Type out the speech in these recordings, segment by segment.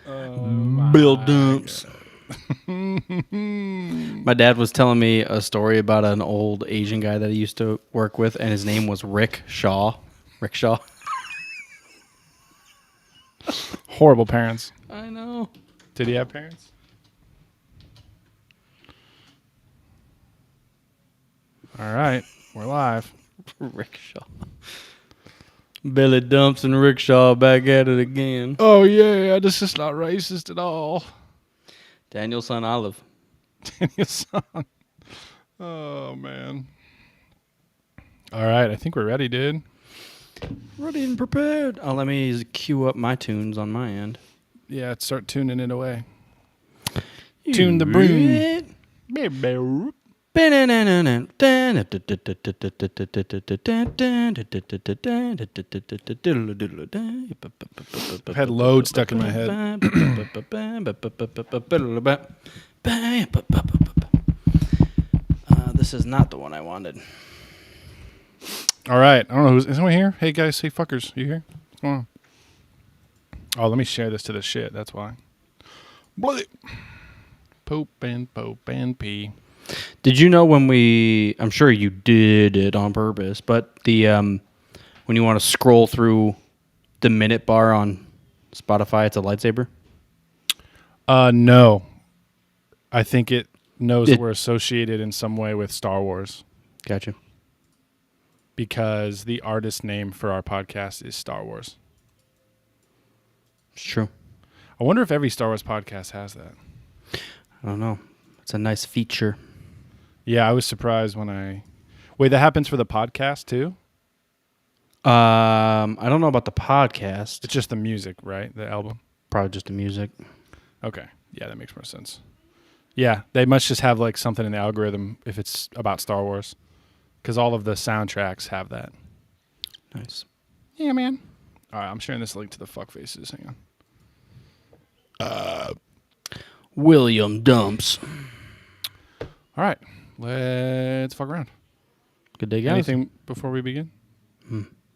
Bill Dumps. My dad was telling me a story about an old Asian guy that he used to work with, and his name was Rick Shaw. Rick Shaw. Horrible parents. I know. Did he have parents? All right, we're live. Rick Shaw. Billy Dumps and Rick Shaw back at it again. Oh yeah, this is not racist at all. Daniel's son Olive. Daniel's son. Oh man. All right, I think we're ready, dude. Ready and prepared. Oh, let me cue up my tunes on my end. Yeah, start tuning it away. Tune the broom. I've had load stuck in my head. This is not the one I wanted. All right. I don't know. Is anyone here? Hey, guys. Hey, fuckers. You here? What's going on? Oh, let me share this to the shit. That's why. Bloody. Poop and pee. Did you know when I'm sure you did it on purpose, but when you want to scroll through the minute bar on Spotify, it's a lightsaber? No. I think it knows that we're associated in some way with Star Wars. Gotcha. Because the artist name for our podcast is Star Wars. It's true. I wonder if every Star Wars podcast has that. I don't know. It's a nice feature. Yeah, I was surprised when Wait, that happens for the podcast too? I don't know about the podcast. It's just the music, right? The album? Probably just the music. Okay. Yeah, that makes more sense. Yeah, they must just have like something in the algorithm if it's about Star Wars. Because all of the soundtracks have that. Nice. Yeah, man. All right, I'm sharing this link to the fuck faces. Hang on. William Dumps. All right, let's fuck around. Good day, guys. Anything before we begin?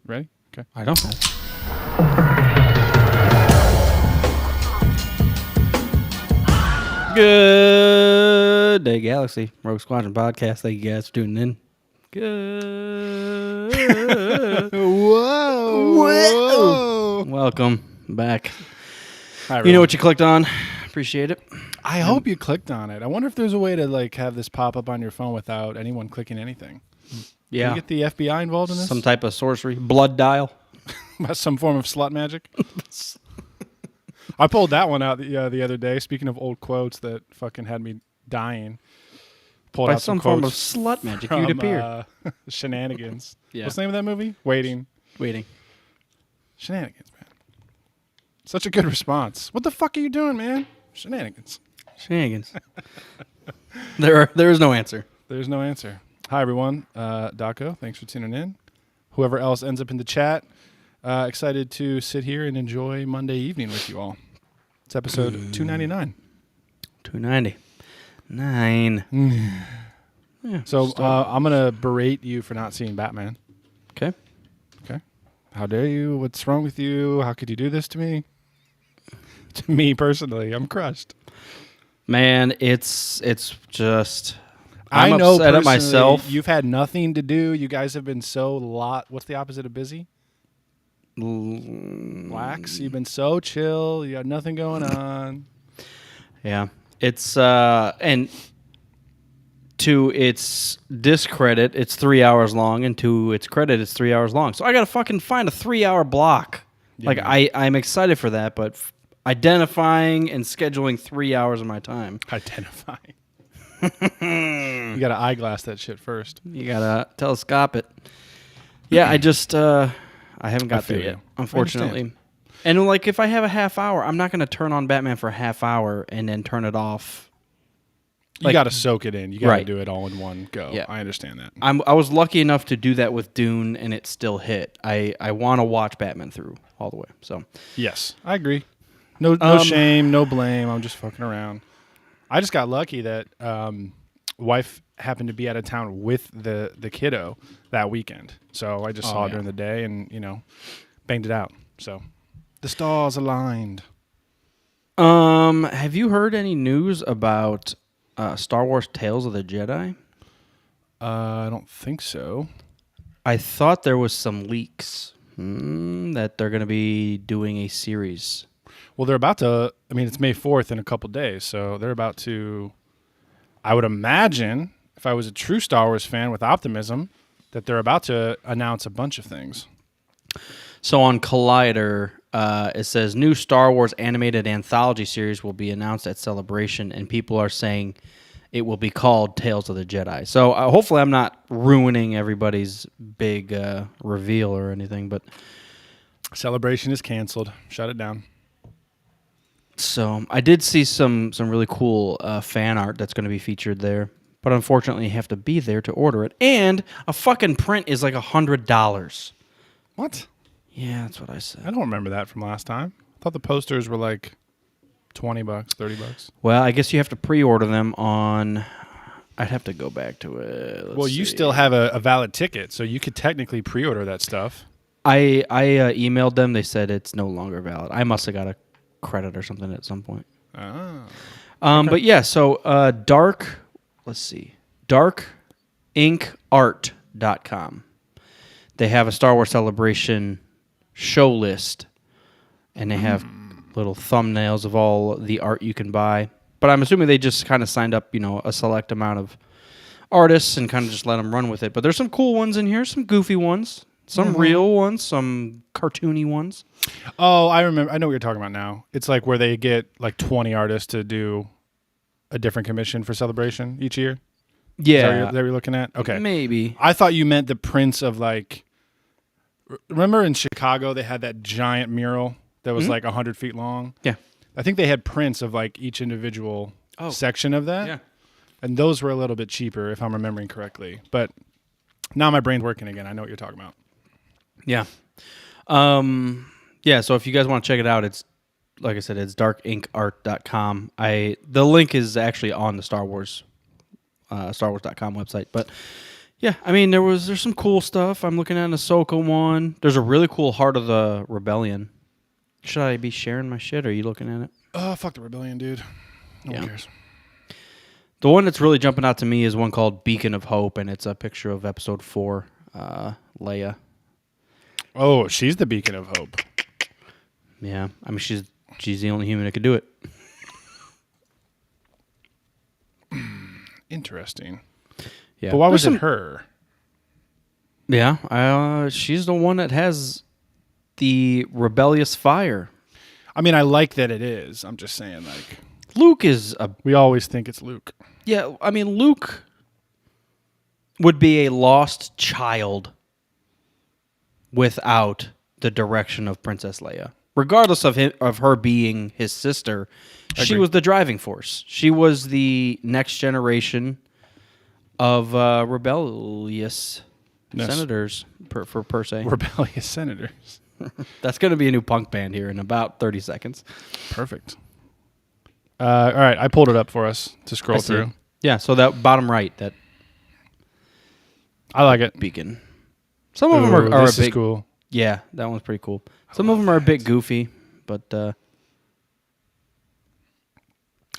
Ready? Okay. I don't know. Good day, Galaxy. Rogue Squadron podcast. Thank you guys for tuning in. Good. Whoa. Welcome back. Hi, you know what you clicked on? Appreciate it. I hope you clicked on it. I wonder if there's a way to like have this pop up on your phone without anyone clicking anything. Yeah. Can you get the FBI involved in this? Some type of sorcery. Blood dial. Some form of slut magic? I pulled that one out the other day. Speaking of old quotes that fucking had me dying. Pulled By out some form of slut magic, you'd appear. Shenanigans. Yeah. What's the name of that movie? Waiting. Shenanigans, man. Such a good response. What the fuck are you doing, man? Shenanigans. There is no answer. There's no answer. Hi, everyone. Daco, thanks for tuning in. Whoever else ends up in the chat, excited to sit here and enjoy Monday evening with you all. It's episode 299. 299. Yeah, so I'm going to berate you for not seeing Batman. Okay. How dare you? What's wrong with you? How could you do this to me? To me personally, I'm crushed. Man, it's just... I I'm know upset at myself. You've had nothing to do. You guys have been so what's the opposite of busy? Lax. You've been so chill. You got nothing going on. Yeah. It's and to its discredit, it's 3 hours long, and to its credit, it's 3 hours long. So I gotta fucking find a 3 hour block. Yeah, I'm excited for that, but identifying and scheduling 3 hours of my time. Identifying. You gotta eyeglass that shit first. You gotta telescope it. Yeah, I just I haven't got there yet, unfortunately. And like, if I have a half hour, I'm not gonna turn on Batman for a half hour and then turn it off. You gotta soak it in. You gotta do it all in one go. Yeah. I understand that. I was lucky enough to do that with Dune, and it still hit. I want to watch Batman through all the way. So yes, I agree. No shame, no blame. I'm just fucking around. I just got lucky that wife happened to be out of town with the kiddo that weekend. So I just saw her during the day and, banged it out. So the stars aligned. Have you heard any news about Star Wars Tales of the Jedi? I don't think so. I thought there was some leaks that they're going to be doing a series. Well, they're about to. I mean, it's May 4th in a couple days, so they're about to. I would imagine, if I was a true Star Wars fan with optimism, that they're about to announce a bunch of things. So on Collider, it says new Star Wars animated anthology series will be announced at Celebration, and people are saying it will be called Tales of the Jedi. So hopefully I'm not ruining everybody's big reveal or anything, but Celebration is canceled. Shut it down. so I did see some really cool fan art that's going to be featured there, but unfortunately you have to be there to order it, and a fucking print is like $100. What? Yeah, that's what I said. I don't remember that from last time. I thought the posters were like $20, $30. Well, I guess you have to pre-order them on. I'd have to go back to it. Let's You see. still have a valid ticket, so you could technically pre-order that stuff. I emailed them. They said it's no longer valid. I must have got a credit or something at some point. Oh. But yeah, so darkinkart.com. They have a Star Wars Celebration show list, and they have little thumbnails of all the art you can buy. But I'm assuming they just kind of signed up, a select amount of artists and kind of just let them run with it. But there's some cool ones in here, some goofy ones, some real ones, some cartoony ones. Oh, I remember. I know what you're talking about now. It's like where they get like 20 artists to do a different commission for Celebration each year. Yeah. Is that what you're looking at? Okay. Maybe. I thought you meant the prints of like. Remember in Chicago they had that giant mural that was like 100 feet long? Yeah. I think they had prints of like each individual section of that. Yeah. And those were a little bit cheaper if I'm remembering correctly. But now my brain's working again. I know what you're talking about. Yeah. Yeah, so if you guys want to check it out, it's like I said, it's darkinkart.com. The link is actually on the Star Wars StarWars.com website. But yeah, I mean there's some cool stuff. I'm looking at an Ahsoka one. There's a really cool Heart of the Rebellion. Should I be sharing my shit, or are you looking at it? Oh, fuck the Rebellion, dude. No one cares. The one that's really jumping out to me is one called Beacon of Hope, and it's a picture of Episode 4, Leia. Oh, she's the beacon of hope. Yeah, I mean she's the only human that could do it. Interesting. Yeah, But why was it her? Yeah, she's the one that has the rebellious fire. I mean, I like that it is. I'm just saying, like, Luke is we always think it's Luke. Yeah, I mean Luke would be a lost child without the direction of Princess Leia. Regardless of her being his sister, she was the driving force. She was the next generation of rebellious senators, per se. Rebellious senators. That's going to be a new punk band here in about 30 seconds. Perfect. All right, I pulled it up for us to scroll through. Yeah, so that bottom right, that I like it. beacon. Some of them are this a bit is cool. Yeah, that one's pretty cool. Some of them are a bit goofy, but I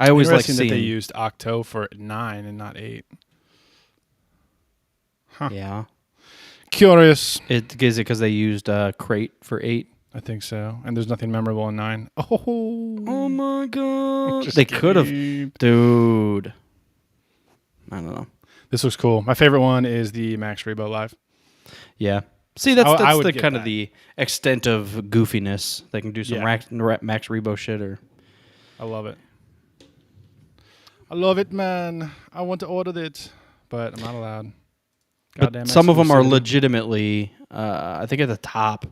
always like seeing that they used Octo for 9 and not 8. Huh. Yeah. Curious. Is it because they used crate for 8? I think so. And there's nothing memorable in 9. Oh my god! Just They could have, kidding. dude. I don't know. This looks cool. My favorite one is the Max Rebo Live. Yeah. See, that's I would the get kind that. of the extent of goofiness. They can do some Max Rebo shit, or I love it. I love it, man. I want to order it, but I'm not allowed. but some of them are legitimately. I think at the top,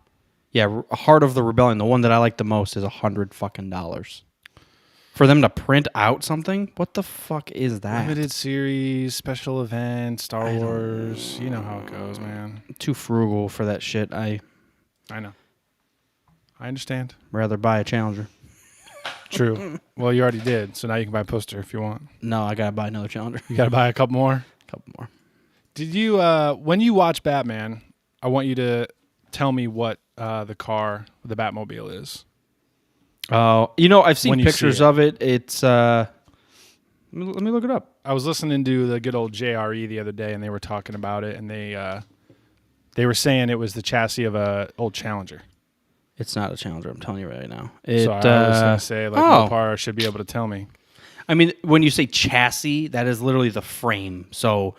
Heart of the Rebellion. The one that I like the most is $100 fucking. For them to print out something, what the fuck is that? Limited series, special event, Star Wars. You know how it goes, man. Too frugal for that shit. I know. I understand. Rather buy a Challenger. True. Well, you already did, so now you can buy a poster if you want. No, I gotta buy another Challenger. You got to buy a couple more. Couple more. Did you, when you watch Batman, I want you to tell me what the car, the Batmobile is. Oh, I've seen pictures of it. It's let me look it up. I was listening to the good old JRE the other day, and they were talking about it, and they were saying it was the chassis of a old Challenger. It's not a Challenger. I'm telling you right now. So I was going to say, Mopar should be able to tell me. I mean, when you say chassis, that is literally the frame. So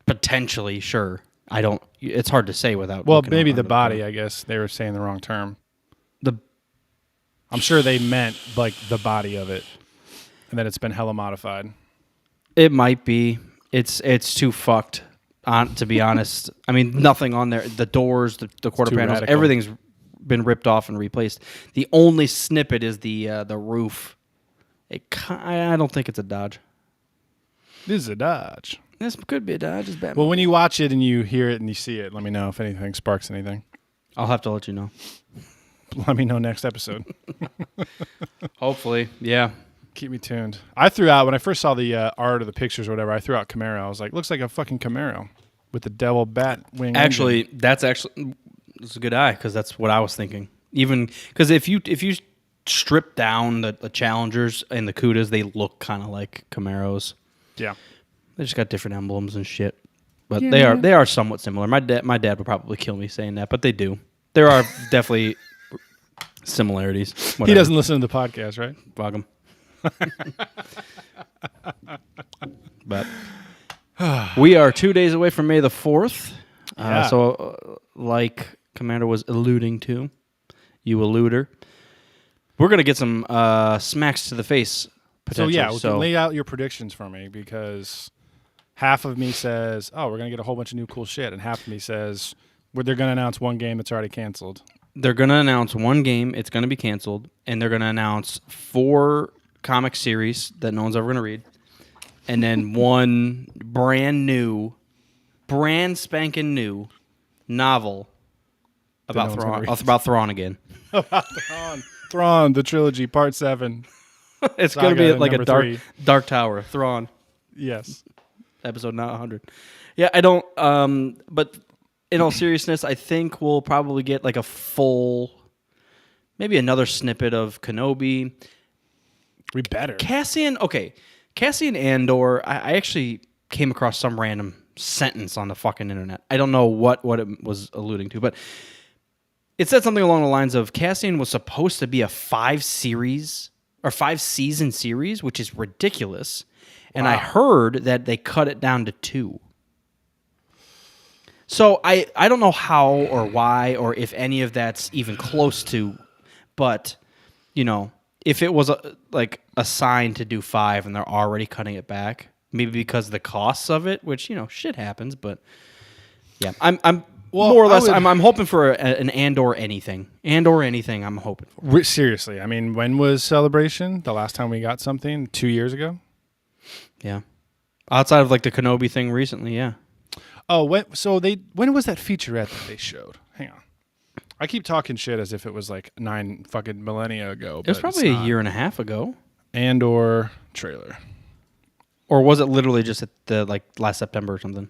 potentially, sure. It's hard to say without. Well, maybe the body. I guess they were saying the wrong term. I'm sure they meant like the body of it, and that it's been hella modified. It might be. It's too fucked. To be honest, I mean, nothing on there. The doors, the quarter panels, radical. Everything's been ripped off and replaced. The only snippet is the roof. I don't think it's a Dodge. This is a Dodge. This could be a Dodge. It's Batman. Well, when you watch it and you hear it and you see it, let me know if anything sparks anything. I'll have to let you know. Let me know next episode. Hopefully, yeah. Keep me tuned. I threw out, when I first saw the art or the pictures or whatever, I threw out Camaro. I was like, looks like a fucking Camaro with the devil bat wing. Actually, engine. that's a good eye, because that's what I was thinking. Even because if you strip down the Challengers and the Cudas, they look kind of like Camaros. Yeah. They just got different emblems and shit. But they are somewhat similar. My dad would probably kill me saying that, but they do. There are definitely similarities. Whatever. He doesn't listen to the podcast, right? Fuck him. But we are 2 days away from May the 4th. Yeah. So like Commander was alluding to, you eluder, we're going to get some smacks to the face potentially. So lay out your predictions for me, because half of me says, oh, we're going to get a whole bunch of new cool shit, and half of me says, they're going to announce one game that's already canceled. They're going to announce one game, it's going to be canceled, and they're going to announce 4 comic series that no one's ever going to read, and then one brand spanking new novel about Thrawn again. About Thrawn, the trilogy, part 7. It's going to be like a Dark Tower, Thrawn. Yes. Episode not 100. Yeah, I don't, but in all seriousness, I think we'll probably get like a full, maybe another snippet of Kenobi. We better. Cassian Andor, I actually came across some random sentence on the fucking internet. I don't know what it was alluding to, but it said something along the lines of Cassian was supposed to be a 5-season series, which is ridiculous. And I heard that they cut it down to 2. So I don't know how or why or if any of that's even close to, but, if it was assigned to do 5 and they're already cutting it back, maybe because of the costs of it, which, shit happens, but yeah, I'm more or less, I'm hoping for an Andor anything. Andor anything I'm hoping for. Seriously, I mean, when was Celebration? The last time we got something? 2 years ago? Yeah. Outside of the Kenobi thing recently, yeah. Oh, when was that featurette that they showed? Hang on. I keep talking shit as if it was 9 fucking millennia ago. It was probably a year and a half ago. Andor trailer. Or was it literally just at the last September or something?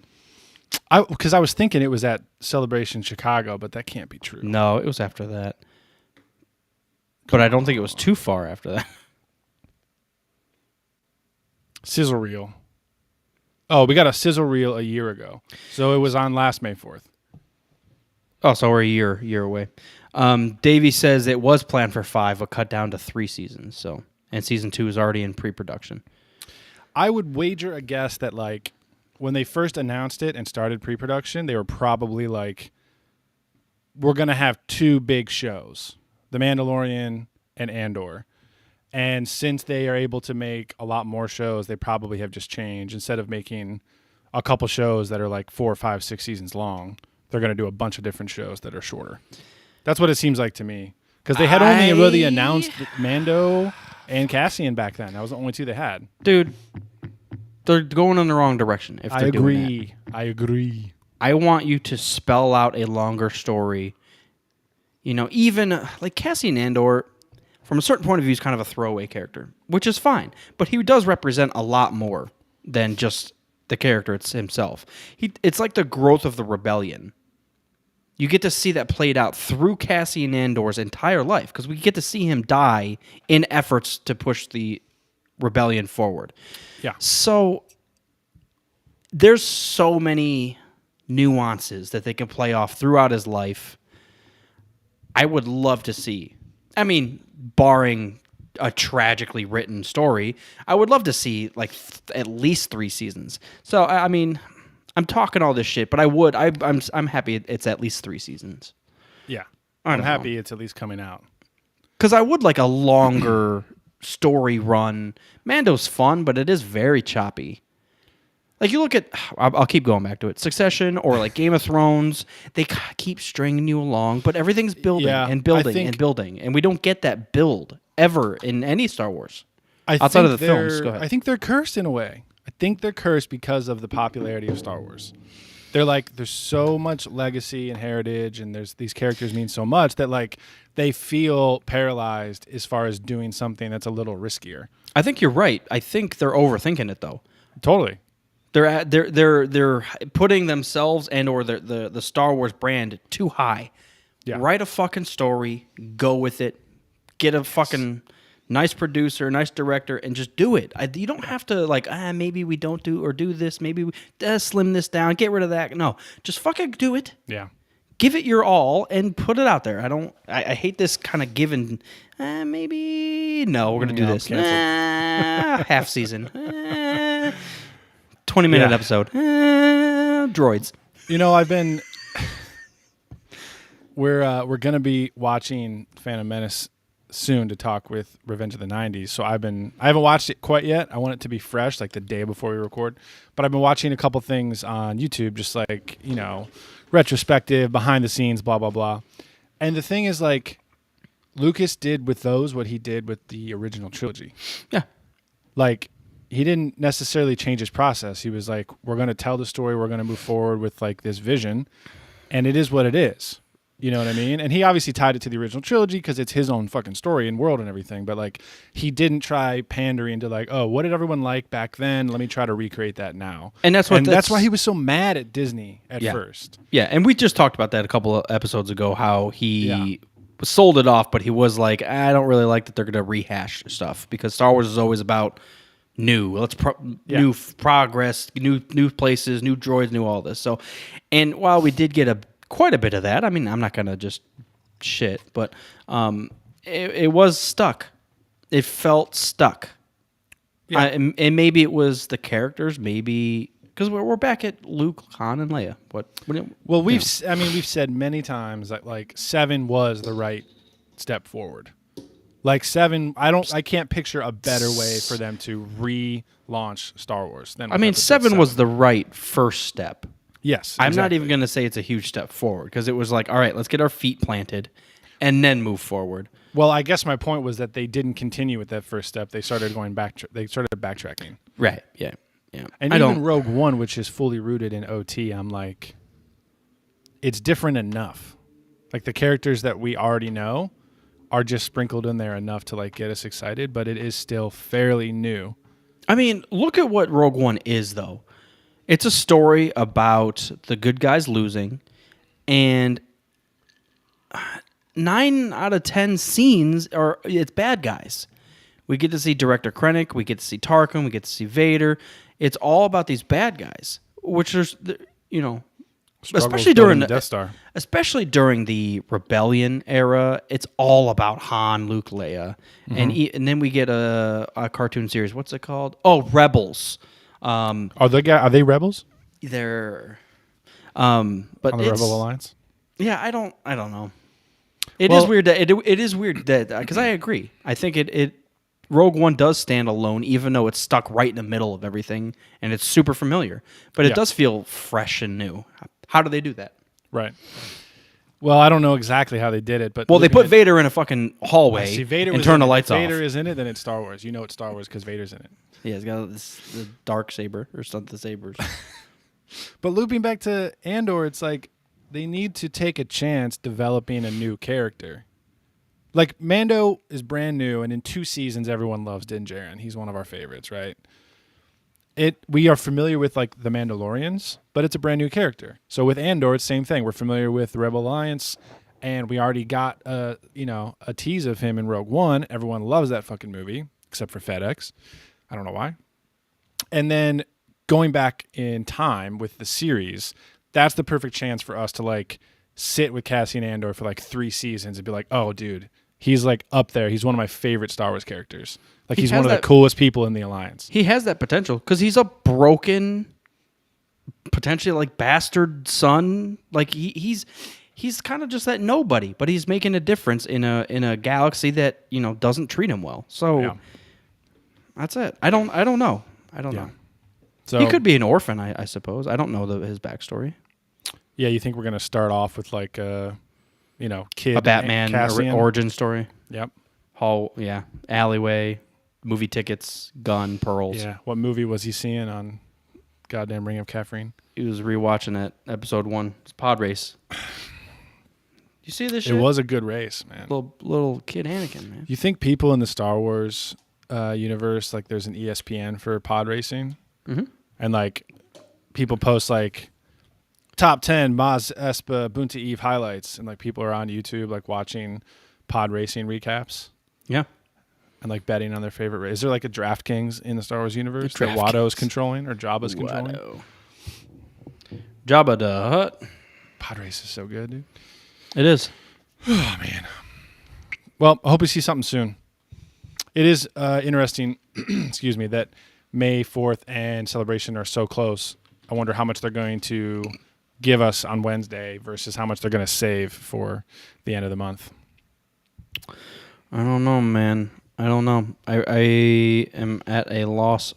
Because I was thinking it was at Celebration Chicago, but that can't be true. No, it was after that. But I don't think it was too far after that. Sizzle reel. Oh, we got a sizzle reel a year ago. So it was on last May 4th. Oh, so we're a year away. Davey says it was planned for 5, but cut down to 3 seasons. And season 2 is already in pre-production. I would wager a guess that when they first announced it and started pre-production, they were probably we're going to have 2 big shows, The Mandalorian and Andor. And since they are able to make a lot more shows, they probably have just changed. Instead of making a couple shows that are 4, 5, 6 seasons long, they're going to do a bunch of different shows that are shorter. That's what it seems like to me. Because they had only really announced Mando and Cassian back then. That was the only 2 they had. Dude, they're going in the wrong direction if they're doing that. I agree. I want you to spell out a longer story. Even Cassian Andor, from a certain point of view, is kind of a throwaway character, which is fine. But he does represent a lot more than just the character himself. It's like the growth of the rebellion. You get to see that played out through Cassian Andor's entire life because we get to see him die in efforts to push the rebellion forward. Yeah. So there's so many nuances that they can play off throughout his life. I would love to see. I mean, barring a tragically written story, I would love to see like at least 3 seasons. So I mean, I'm talking all this shit, but I'm happy it's at least 3 seasons. Yeah. I'm happy it's at least coming out. Because I would like a longer story run. Mando's fun, but it is very choppy. Like you look at, I'll keep going back to it. Succession or like Game of Thrones, they keep stringing you along, but everything's building and building and building, and we don't get that build ever in any Star Wars outside of the films. Go ahead. I think they're cursed in a way. I think they're cursed because of the popularity of Star Wars. They're like, there's so much legacy and heritage, and there's these characters mean so much that like they feel paralyzed as far as doing something that's a little riskier. I think you're right. I think they're overthinking it though. Totally. They're putting themselves and or the Star Wars brand too high. Yeah. Write a fucking story, go with it, get a fucking nice producer, nice director, and just do it. You don't have to like maybe we don't do this, maybe we slim this down, get rid of that. No, just fucking do it. Yeah. Give it your all and put it out there. I hate this kind of given. Maybe no, we're gonna do this. Half season. 20-minute episode. Droids. You know, we're gonna be watching Phantom Menace soon to talk with Revenge of the 90s. So I haven't watched it quite yet. I want it to be fresh, like the day before we record. But I've been watching a couple things on YouTube, just like, you know, retrospective, behind the scenes, blah, blah, blah. And the thing is, like, Lucas did with those what he did with the original trilogy. Yeah. Like, he didn't necessarily change his process. He was like, we're going to tell the story. We're going to move forward with like this vision. And it is what it is. You know what I mean? And he obviously tied it to the original trilogy because it's his own fucking story and world and everything. But like, he didn't try pandering to like, oh, what did everyone like back then? Let me try to recreate that now. And that's why he was so mad at Disney at first. Yeah. And we just talked about that a couple of episodes ago, how he sold it off, but he was like, I don't really like that they're going to rehash stuff because Star Wars is always about new. New progress, new places, new droids, new all this. So, and while we did get quite a bit of that, I mean, I'm not gonna just shit, but it was stuck. It felt stuck. Yeah. And maybe it was the characters, maybe because we're back at Luke, Han, and Leia. Well, we've said many times that like 7 was the right step forward. Like 7, I can't picture a better way for them to relaunch Star Wars than. I mean, 7 was the right first step. Yes, I'm not even going to say it's a huge step forward because it was like, all right, let's get our feet planted, and then move forward. Well, I guess my point was that they didn't continue with that first step. They started going back. They started backtracking. Right. Yeah. And even Rogue One, which is fully rooted in OT, I'm like, it's different enough. Like the characters that we already know are just sprinkled in there enough to like get us excited, but it is still fairly new. I mean, look at what Rogue One is, though. It's a story about the good guys losing, and 9 out of 10 scenes it's bad guys. We get to see Director Krennic, we get to see Tarkin, we get to see Vader. It's all about these bad guys, which is, you know, especially during the Death Star. Especially during the Rebellion era, it's all about Han, Luke, Leia, and then we get a cartoon series. What's it called? Oh, Rebels. Are they rebels? They're, but on the Rebel Alliance. Yeah, I don't know. It is weird that because I agree. I think it Rogue One does stand alone, even though it's stuck right in the middle of everything, and it's super familiar. But it does feel fresh and new. How do they do that? Right. Well, I don't know exactly how they did it, but they put Vader in a fucking hallway and turn the lights off. If Vader is in it, then it's Star Wars. You know it's Star Wars because Vader's in it. Yeah, he's got the dark saber or something. The sabers. But looping back to Andor, it's like they need to take a chance developing a new character. Like Mando is brand new, and in 2 seasons, everyone loves Din Djarin. He's one of our favorites, right? we are familiar with like the Mandalorians, but it's a brand new character. So with Andor, it's the same thing. We're familiar with the Rebel Alliance, and we already got a tease of him in Rogue One. Everyone loves that fucking movie, except for FedEx. I don't know why. And then going back in time with the series, that's the perfect chance for us to like sit with Cassian Andor for like 3 seasons and be like, oh, dude, he's like up there. He's one of my favorite Star Wars characters. Like he's one of the coolest people in the Alliance. He has that potential because he's a broken, potentially like bastard son. Like he's kind of just that nobody, but he's making a difference in a galaxy that doesn't treat him well. So that's it. I don't know. I don't know. So he could be an orphan, I suppose. I don't know his backstory. Yeah, you think we're gonna start off with like kid, a Batman origin story? Yep. Alleyway. Movie tickets, gun, pearls. Yeah. What movie was he seeing on goddamn Ring of Caffeine? He was rewatching it, episode 1. It's Pod Race. You see this shit? It was a good race, man. Little kid Anakin, man. You think people in the Star Wars universe, like there's an ESPN for pod racing? Mm-hmm. And like people post like top 10 Maz Espa Bunta Eve highlights, and like people are on YouTube like watching pod racing recaps. Yeah. And like betting on their favorite race. Is there like a DraftKings in the Star Wars universe that Watto's controlling or Jabba's controlling? Jabba the Hutt. Pod race is so good, dude. It is. Oh man. Well, I hope we see something soon. It is interesting, excuse me, that May 4th and Celebration are so close. I wonder how much they're going to give us on Wednesday versus how much they're going to save for the end of the month. I don't know, man. I don't know. I am at a loss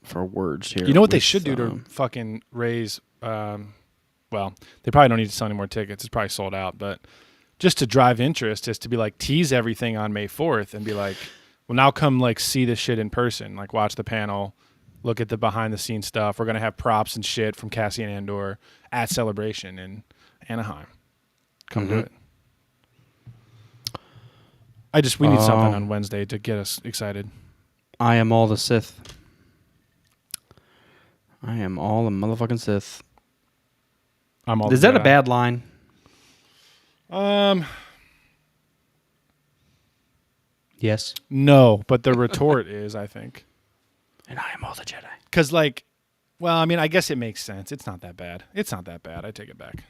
for words here. You know what they should do to fucking raise... well, they probably don't need to sell any more tickets. It's probably sold out. But just to drive interest is to be like, tease everything on May 4th and be like, well, now come like see this shit in person. Like watch the panel, look at the behind the scenes stuff. We're going to have props and shit from Cassian Andor at Celebration in Anaheim. Come do it. We need something on Wednesday to get us excited. I am all the Sith. I am all the motherfucking Sith. I'm all. Is that a bad line? Yes. No, but the retort is, I think. And I am all the Jedi. Because, like, well, I mean, I guess it makes sense. It's not that bad. I take it back.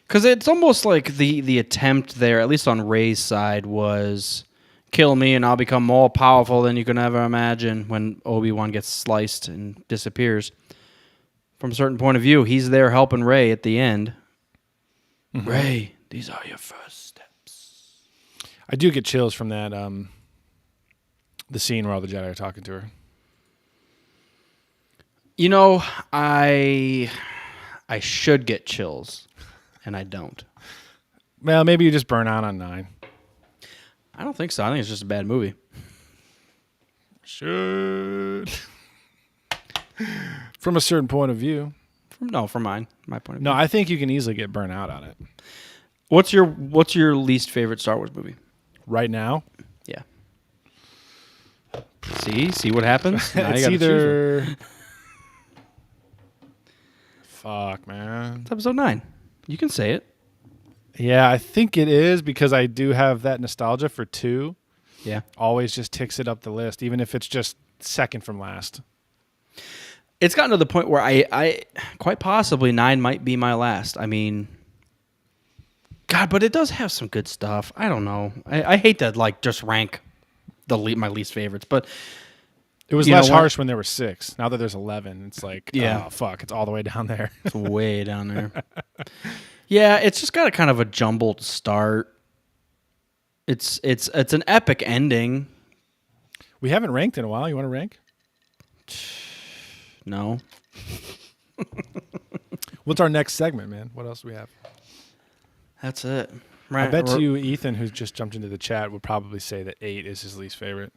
Because it's almost like the attempt there, at least on Rey's side, was kill me and I'll become more powerful than you can ever imagine when Obi-Wan gets sliced and disappears. From a certain point of view, he's there helping Rey at the end. Mm-hmm. Rey, these are your first steps. I do get chills from that, the scene where all the Jedi are talking to her. You know, I should get chills, and I don't. Well, maybe you just burn out on 9. I don't think so. I think it's just a bad movie. Should. From a certain point of view. From my point of view. No, I think you can easily get burnt out on it. What's your least favorite Star Wars movie? Right now? Yeah. See what happens? Now it's either... Fuck, man. It's episode 9. You can say it. Yeah, I think it is because I do have that nostalgia for 2. Yeah. Always just ticks it up the list, even if it's just second from last. It's gotten to the point where I quite possibly 9 might be my last. I mean, God, but it does have some good stuff. I don't know. I hate to like just rank my least favorites, but it was less harsh when there were 6. Now that there's 11, it's like, oh, fuck, it's all the way down there. It's way down there. Yeah, it's just got a kind of a jumbled start. It's an epic ending. We haven't ranked in a while. You want to rank? No. What's our next segment, man? What else do we have? That's it. Right. I bet you Ethan, who's just jumped into the chat, would probably say that 8 is his least favorite.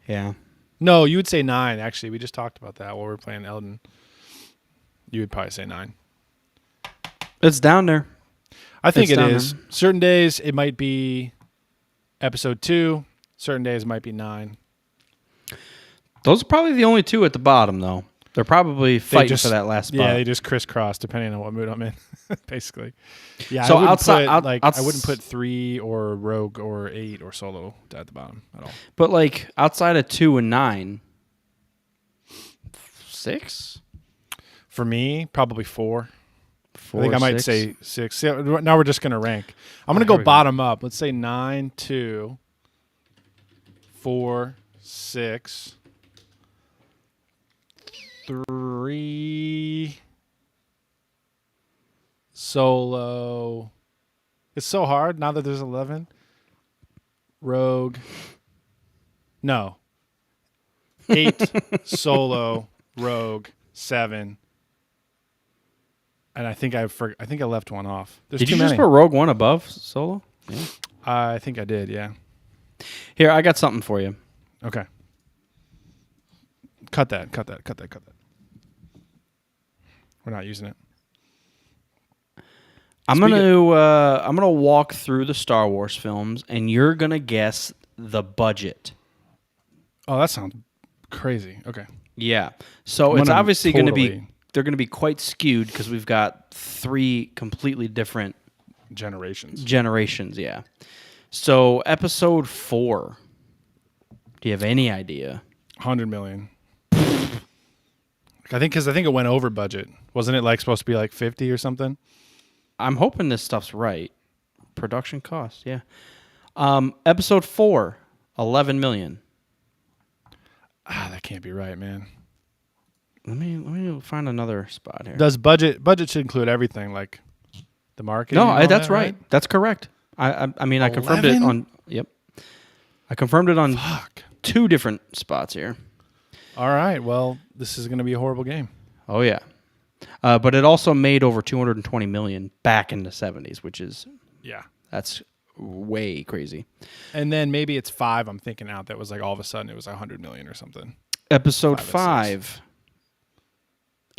Yeah. No, you would say 9, actually. We just talked about that while we were playing Elden. You would probably say 9. It's down there. I think it is. Certain days, it might be episode 2. Certain days, it might be 9. Those are probably the only two at the bottom, though. They're probably fighting for that last spot. Yeah, they just crisscross depending on what mood I'm in, basically. Yeah, So I wouldn't put 3 or Rogue or 8 or Solo at the bottom at all. But like outside of 2 and 9, 6? For me, probably 4. 4, I think I might 6? say 6. See, now we're just going to rank. I'm going to go bottom up. Let's say 9, 2, 4, 6, 3, Solo. It's so hard now that there's 11. Rogue. No. 8, Solo, Rogue, 7. And I think I left one off. There's Did too you many. just put Rogue One above Solo? Yeah. I think I did, yeah. Here, I got something for you. Okay. Cut that. We're not using it. I'm gonna walk through the Star Wars films, and you're gonna guess the budget. Oh, that sounds crazy. Okay. Yeah. So I'm it's gonna obviously going to be totally- they're going to be quite skewed because we've got 3 completely different generations. Yeah. So episode 4. Do you have any idea? 100 million. I think it went over budget. Wasn't it like supposed to be like 50 or something? I'm hoping this stuff's right. Production costs, yeah. Episode 4, 11 million. That can't be right, man. Let me find another spot here. Does budget should include everything like the marketing? No, and all that's that, right. That's correct. I mean, I confirmed it 11? on. Yep. I confirmed it on Fuck. 2 different spots here. All right. Well, this is going to be a horrible game. Oh yeah, but it also made over 220 million back in the 70s, which is that's way crazy. And then maybe it's 5. I'm thinking out that was like all of a sudden it was 100 million or something. Episode 5 5,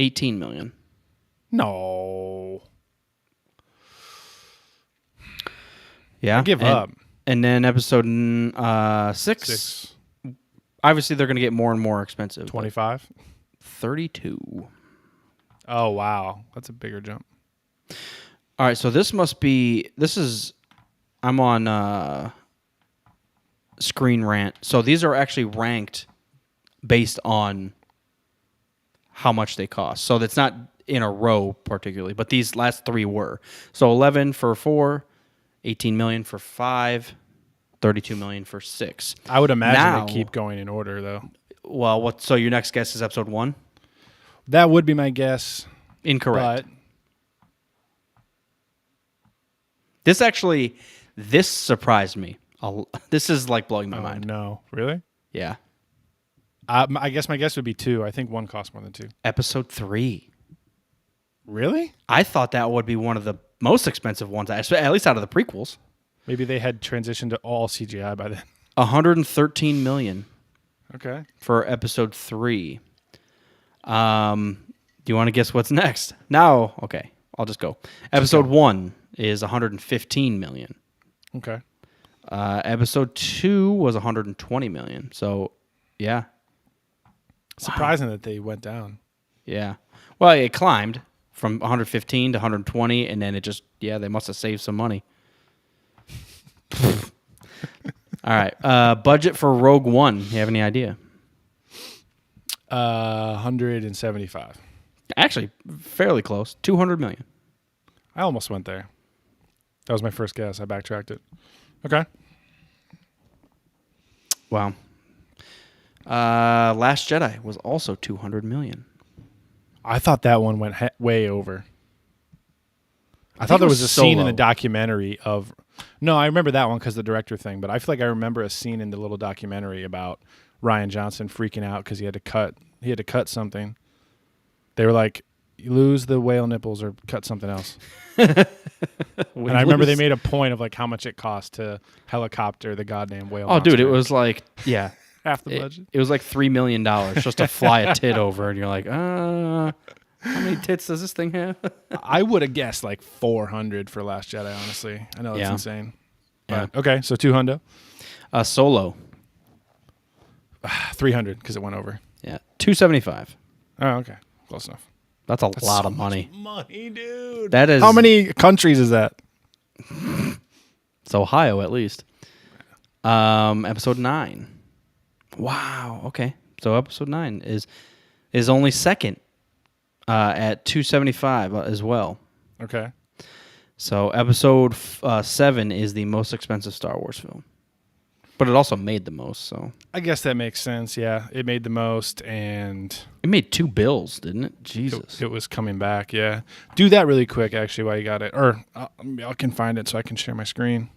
18 million. No. Yeah, I give up. And then episode 6, 6. obviously they're going to get more and more expensive. 25. 32. Oh wow, that's a bigger jump. All right, so I'm on Screen Rant. So these are actually ranked based on how much they cost. So that's not in a row particularly, but these last 3 were. So 11 for 4, 18 million for 5, 32 million for 6. I would imagine Now, they keep going in order though. Well, so your next guess is episode 1? That would be my guess. Incorrect. But This surprised me. This is like blowing my mind. No, really? Yeah. I guess my guess would be 2. I think 1 costs more than 2. Episode 3. Really? I thought that would be one of the most expensive ones, at least out of the prequels. Maybe they had transitioned to all CGI by then. 113 million Okay. for episode 3. Do you want to guess what's next? No. Okay, I'll just go. Episode 1 is 115 million. Okay. Episode 2 was 120 million. So, yeah. Surprising that they went down. Yeah. Well, it climbed from 115 to 120, and then it just, they must have saved some money. All right. Budget for Rogue One. You have any idea? 175. Actually, fairly close. 200 million. I almost went there. That was my first guess. I backtracked it. Okay. Wow. Last Jedi was also 200 million. I thought that one went way over. I thought there was a scene in the documentary of... No, I remember that one because the director thing, but I feel like I remember a scene in the little documentary about Rian Johnson freaking out because he had to cut something. They were like, you lose the whale nipples or cut something else. And I remember they made a point of like how much it cost to helicopter the goddamn whale. Oh, dude, it was like, half the budget. It was like $3 million just to fly a tit over, and you're like, how many tits does this thing have? I would have guessed like 400 for Last Jedi, honestly. I know that's insane. But, okay, so 200. Solo. 300 because it went over. Yeah, 275. Oh, okay. Close enough. That's a lot so of money. Money, dude. That is How many countries is that? It's Ohio, at least. Episode 9. Wow. Okay. So episode 9 is only second at 275 as well. Okay. So episode 7 is the most expensive Star Wars film, but it also made the most. So I guess that makes sense. Yeah, it made the most, and it made $2 billion, didn't it? Jesus. it was coming back. Yeah. Do that really quick, actually, while you got it, or I can find it so I can share my screen.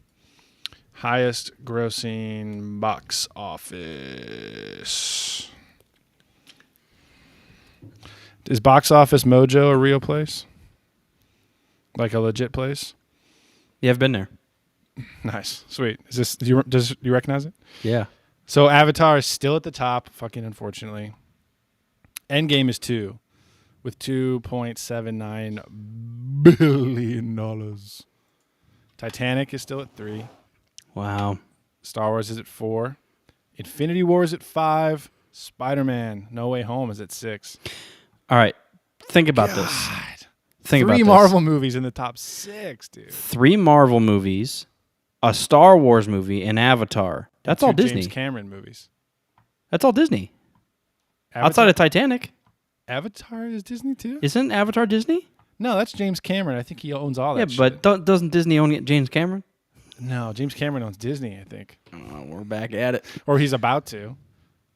Highest grossing box office. Is Box Office Mojo a real place? Like a legit place? Yeah, I've been there. Nice. Sweet. Is this do you recognize it? Yeah. So Avatar is still at the top, fucking unfortunately. Endgame is 2 with $2.79 billion. Titanic is still at 3. Wow. Star Wars is at 4. Infinity War is at 5. Spider-Man No Way Home is at 6. All right. Think about this. Think about 3 this. Marvel movies in the top 6, dude. 3 Marvel movies, a Star Wars movie, and Avatar. That's all Disney. James Cameron movies. That's all Disney. Avatar, Outside of Titanic. Avatar is Disney too? Isn't Avatar Disney? No, that's James Cameron. I think he owns all that Yeah, shit. but doesn't Disney own James Cameron? No, James Cameron owns Disney, I think. Oh, we're back at it. Or he's about to.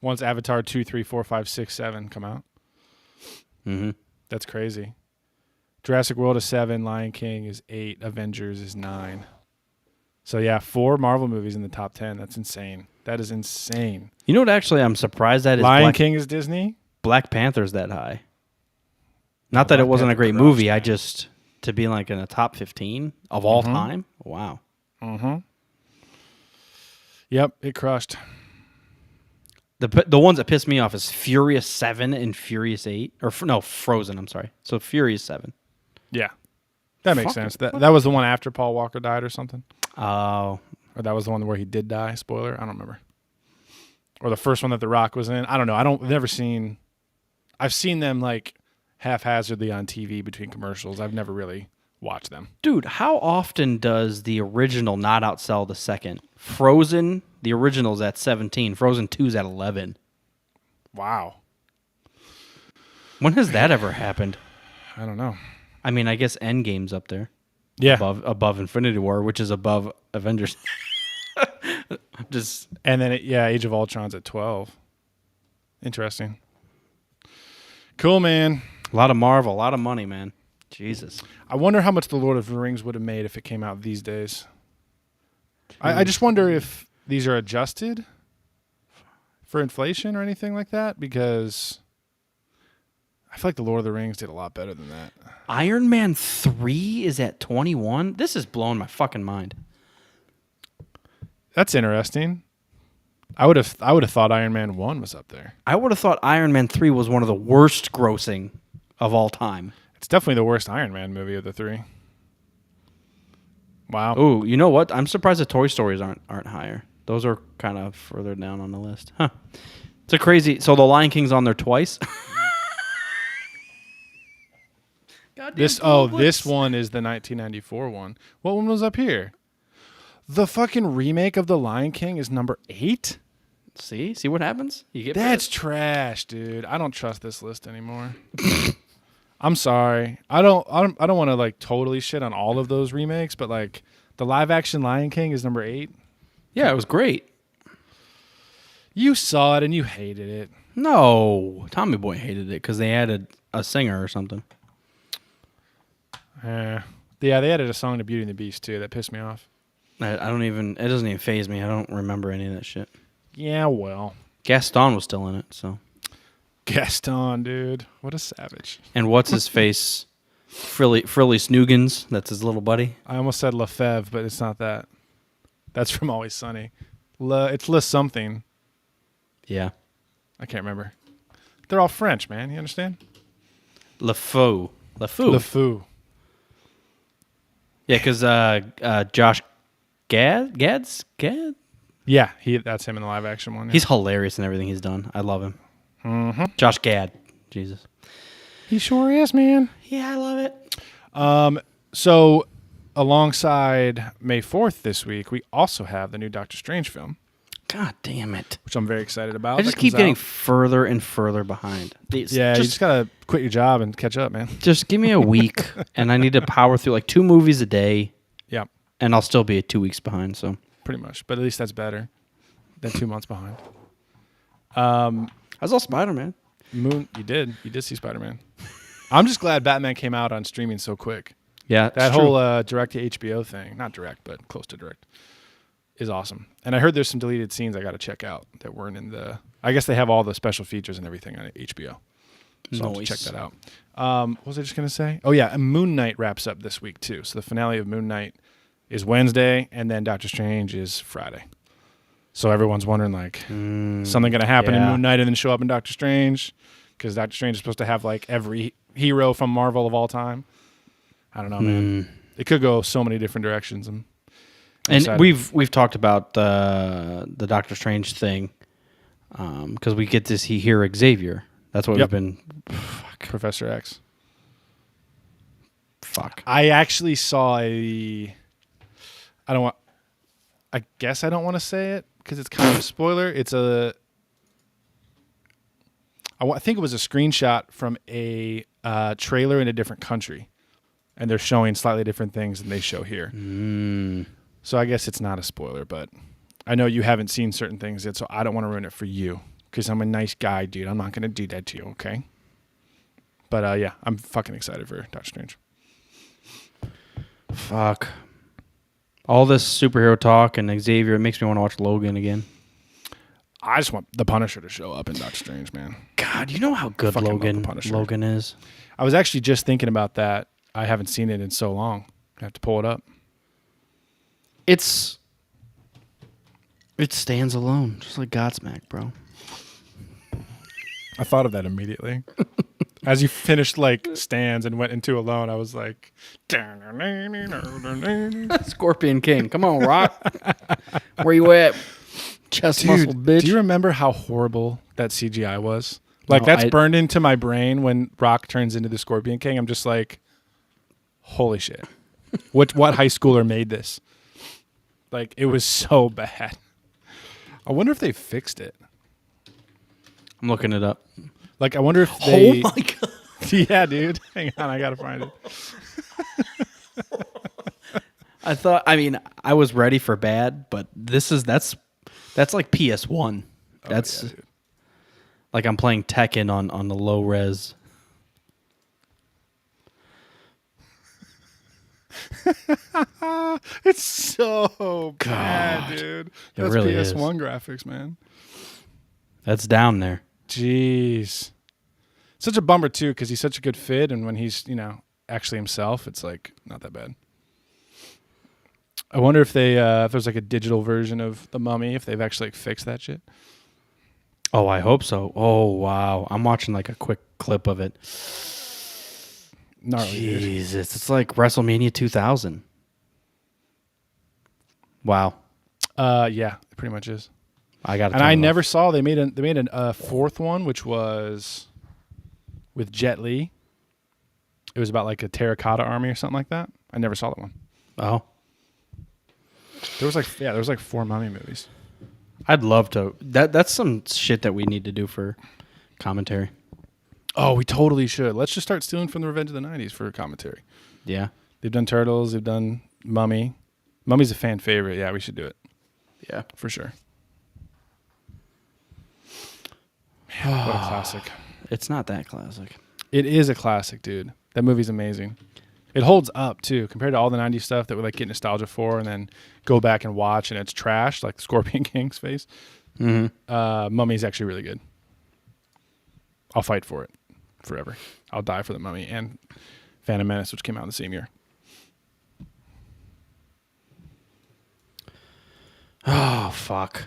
Once Avatar 2, 3, 4, 5, 6, 7 come out. Mm-hmm. That's crazy. Jurassic World is 7, Lion King is 8, Avengers is 9. So yeah, 4 Marvel movies in the top 10. That's insane. That is insane. You know what? Actually, I'm surprised that is Lion King is Disney? Black Panther's that high. Not that Black it wasn't a Panther great crushed, movie. man. I just to be like in the top 15 of all time. Wow. Mm-hmm. Yep, it crushed. The ones that pissed me off is Furious 7 and Furious 8. Or no, Frozen, I'm sorry. So Furious 7. Yeah. That makes Fuck sense. it. That was the one after Paul Walker died or something? Oh. Or that was the one where he did die? Spoiler? I don't remember. Or the first one that The Rock was in? I don't know. I've seen them like haphazardly on TV between commercials. I've never really watched them. Dude, how often does the original not outsell the second? Frozen, the original's at 17. Frozen 2's at 11. Wow. When has that ever happened? I don't know. I mean, I guess Endgame's up there. Yeah. Above Infinity War, which is above Avengers. Just And then, Age of Ultron's at 12. Interesting. Cool, man. a lot of Marvel, a lot of money, man. Jesus. I wonder how much The Lord of the Rings would have made if it came out these days. I just wonder if these are adjusted for inflation or anything like that, because I feel like The Lord of the Rings did a lot better than that. Iron Man 3 is at 21? This is blowing my fucking mind. That's interesting. I would have thought Iron Man 1 was up there. I would have thought Iron Man 3 was one of the worst grossing of all time. It's definitely the worst Iron Man movie of the 3. Wow. Oh, you know what? I'm surprised the Toy Stories aren't higher. Those are kind of further down on the list. Huh. It's a crazy... So the Lion King's on there twice? This one is the 1994 one. What one was up here? The fucking remake of The Lion King is number 8? See what happens? You get That's trash, dude. I don't trust this list anymore. I'm sorry. I don't want to like totally shit on all of those remakes, but like the live action Lion King is number 8. Yeah, it was great. You saw it and you hated it. No, Tommy Boy hated it because they added a singer or something. Yeah, they added a song to Beauty and the Beast too. That pissed me off. It doesn't even faze me. I don't remember any of that shit. Yeah, well. Gaston was still in it, so. Gaston, dude. What a savage. And what's his face? Frilly Snoogans. That's his little buddy. I almost said Lefebvre, but it's not that. That's from Always Sunny. It's Le something. Yeah. I can't remember. They're all French, man. You understand? LeFou. LeFou. Yeah, because Josh Gad? Yeah, that's him in the live action one. Yeah. He's hilarious in everything he's done. I love him. Mm-hmm. Josh Gad. Jesus. He sure is, man. Yeah, I love it. So alongside May 4th this week, we also have the new Doctor Strange film, God damn it. which I'm very excited about. I just That keep comes getting out. further and further behind. You just gotta quit your job and catch up, man. Just give me a week, and I need to power through like 2 movies a day, Yeah, and I'll still be 2 weeks behind. So pretty much. But at least that's better than 2 months behind. I saw Spider-Man. You did see Spider-Man. I'm just glad Batman came out on streaming so quick. Yeah, That whole direct to HBO thing, not direct, but close to direct, is awesome. And I heard there's some deleted scenes I got to check out that weren't in the. I guess they have all the special features and everything on HBO. So I'll have to check that out. What was I just going to say? Oh, yeah. And Moon Knight wraps up this week, too. So the finale of Moon Knight is Wednesday, and then Doctor Strange is Friday. So everyone's wondering, like, something going to happen in Moon Knight and then show up in Doctor Strange? Because Doctor Strange is supposed to have, like, every hero from Marvel of all time. I don't know, man. It could go so many different directions. I'm excited. We've talked about the Doctor Strange thing because we get to hear Xavier. That's what we've been. Fuck. Professor X. Fuck. I actually saw I guess I don't want to say it because it's kind of a spoiler. I think it was a screenshot from a trailer in a different country, and they're showing slightly different things than they show here. So I guess it's not a spoiler, but I know you haven't seen certain things yet, so I don't want to ruin it for you because I'm a nice guy, dude. I'm not going to do that to you, okay? But yeah, I'm fucking excited for Doctor Strange. Fuck. All this superhero talk and Xavier, it makes me want to watch Logan again. I just want the Punisher to show up in Doctor Strange, man. God, you know how good Fucking love the Logan Punisher. is? I was actually just thinking about that. I haven't seen it in so long. I have to pull it up. It stands alone, just like Godsmack, bro. I thought of that immediately. As you finished like Stands and went into Alone, I was like, Scorpion King. Come on, Rock. Where you at? Chest muscle, bitch. Do you remember how horrible that CGI was? Like, No, that's burned into my brain when Rock turns into the Scorpion King. I'm just like, holy shit. What high schooler made this? Like, it was so bad. I wonder if they fixed it. I'm looking it up. Like, I wonder if they... Oh, my God. Yeah, dude. Hang on, I got to find it. I was ready for bad, but that's like PS1. That's yeah, dude. like I'm playing Tekken on the low res. It's so bad, dude. That's really PS1 graphics, man. That's down there. Jeez. Such a bummer, too, because he's such a good fit, and when he's, actually himself, it's, like, not that bad. I wonder if if there's, like, a digital version of The Mummy, if they've actually like, fixed that shit. Oh, I hope so. Oh, wow. I'm watching, like, a quick clip of it. Gnarly, dude. Jesus. It's like WrestleMania 2000. Wow. Yeah, it pretty much is. I got it. And I never saw they made a fourth one, which was with Jet Li. It was about like a terracotta army or something like that. I never saw that one. Oh. There was like 4 Mummy movies. I'd love to. That's some shit that we need to do for commentary. Oh, we totally should. Let's just start stealing from the Revenge of the 90s for commentary. Yeah. They've done Turtles. They've done Mummy. Mummy's a fan favorite. Yeah, we should do it. Yeah. For sure. Man, what a classic. It's not that classic. It is a classic, dude. That movie's amazing. It holds up, too, compared to all the 90s stuff that we like get nostalgia for and then go back and watch and it's trash, like Scorpion King's face. Mm-hmm. Mummy's actually really good. I'll fight for it forever. I'll die for the Mummy and Phantom Menace, which came out in the same year. Oh, fuck.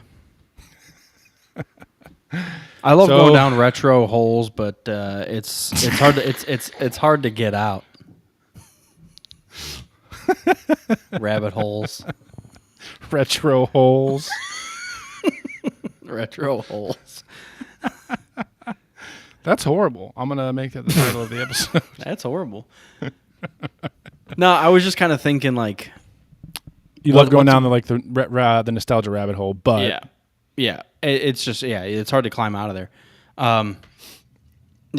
I love going down retro holes, but it's hard to it's hard to get out. Rabbit holes. Retro holes. Retro holes. That's horrible. I'm gonna make that the title of the episode. That's horrible. No, I was just kind of thinking like, You love going down the nostalgia rabbit hole, but yeah. It's just it's hard to climb out of there. Yeah,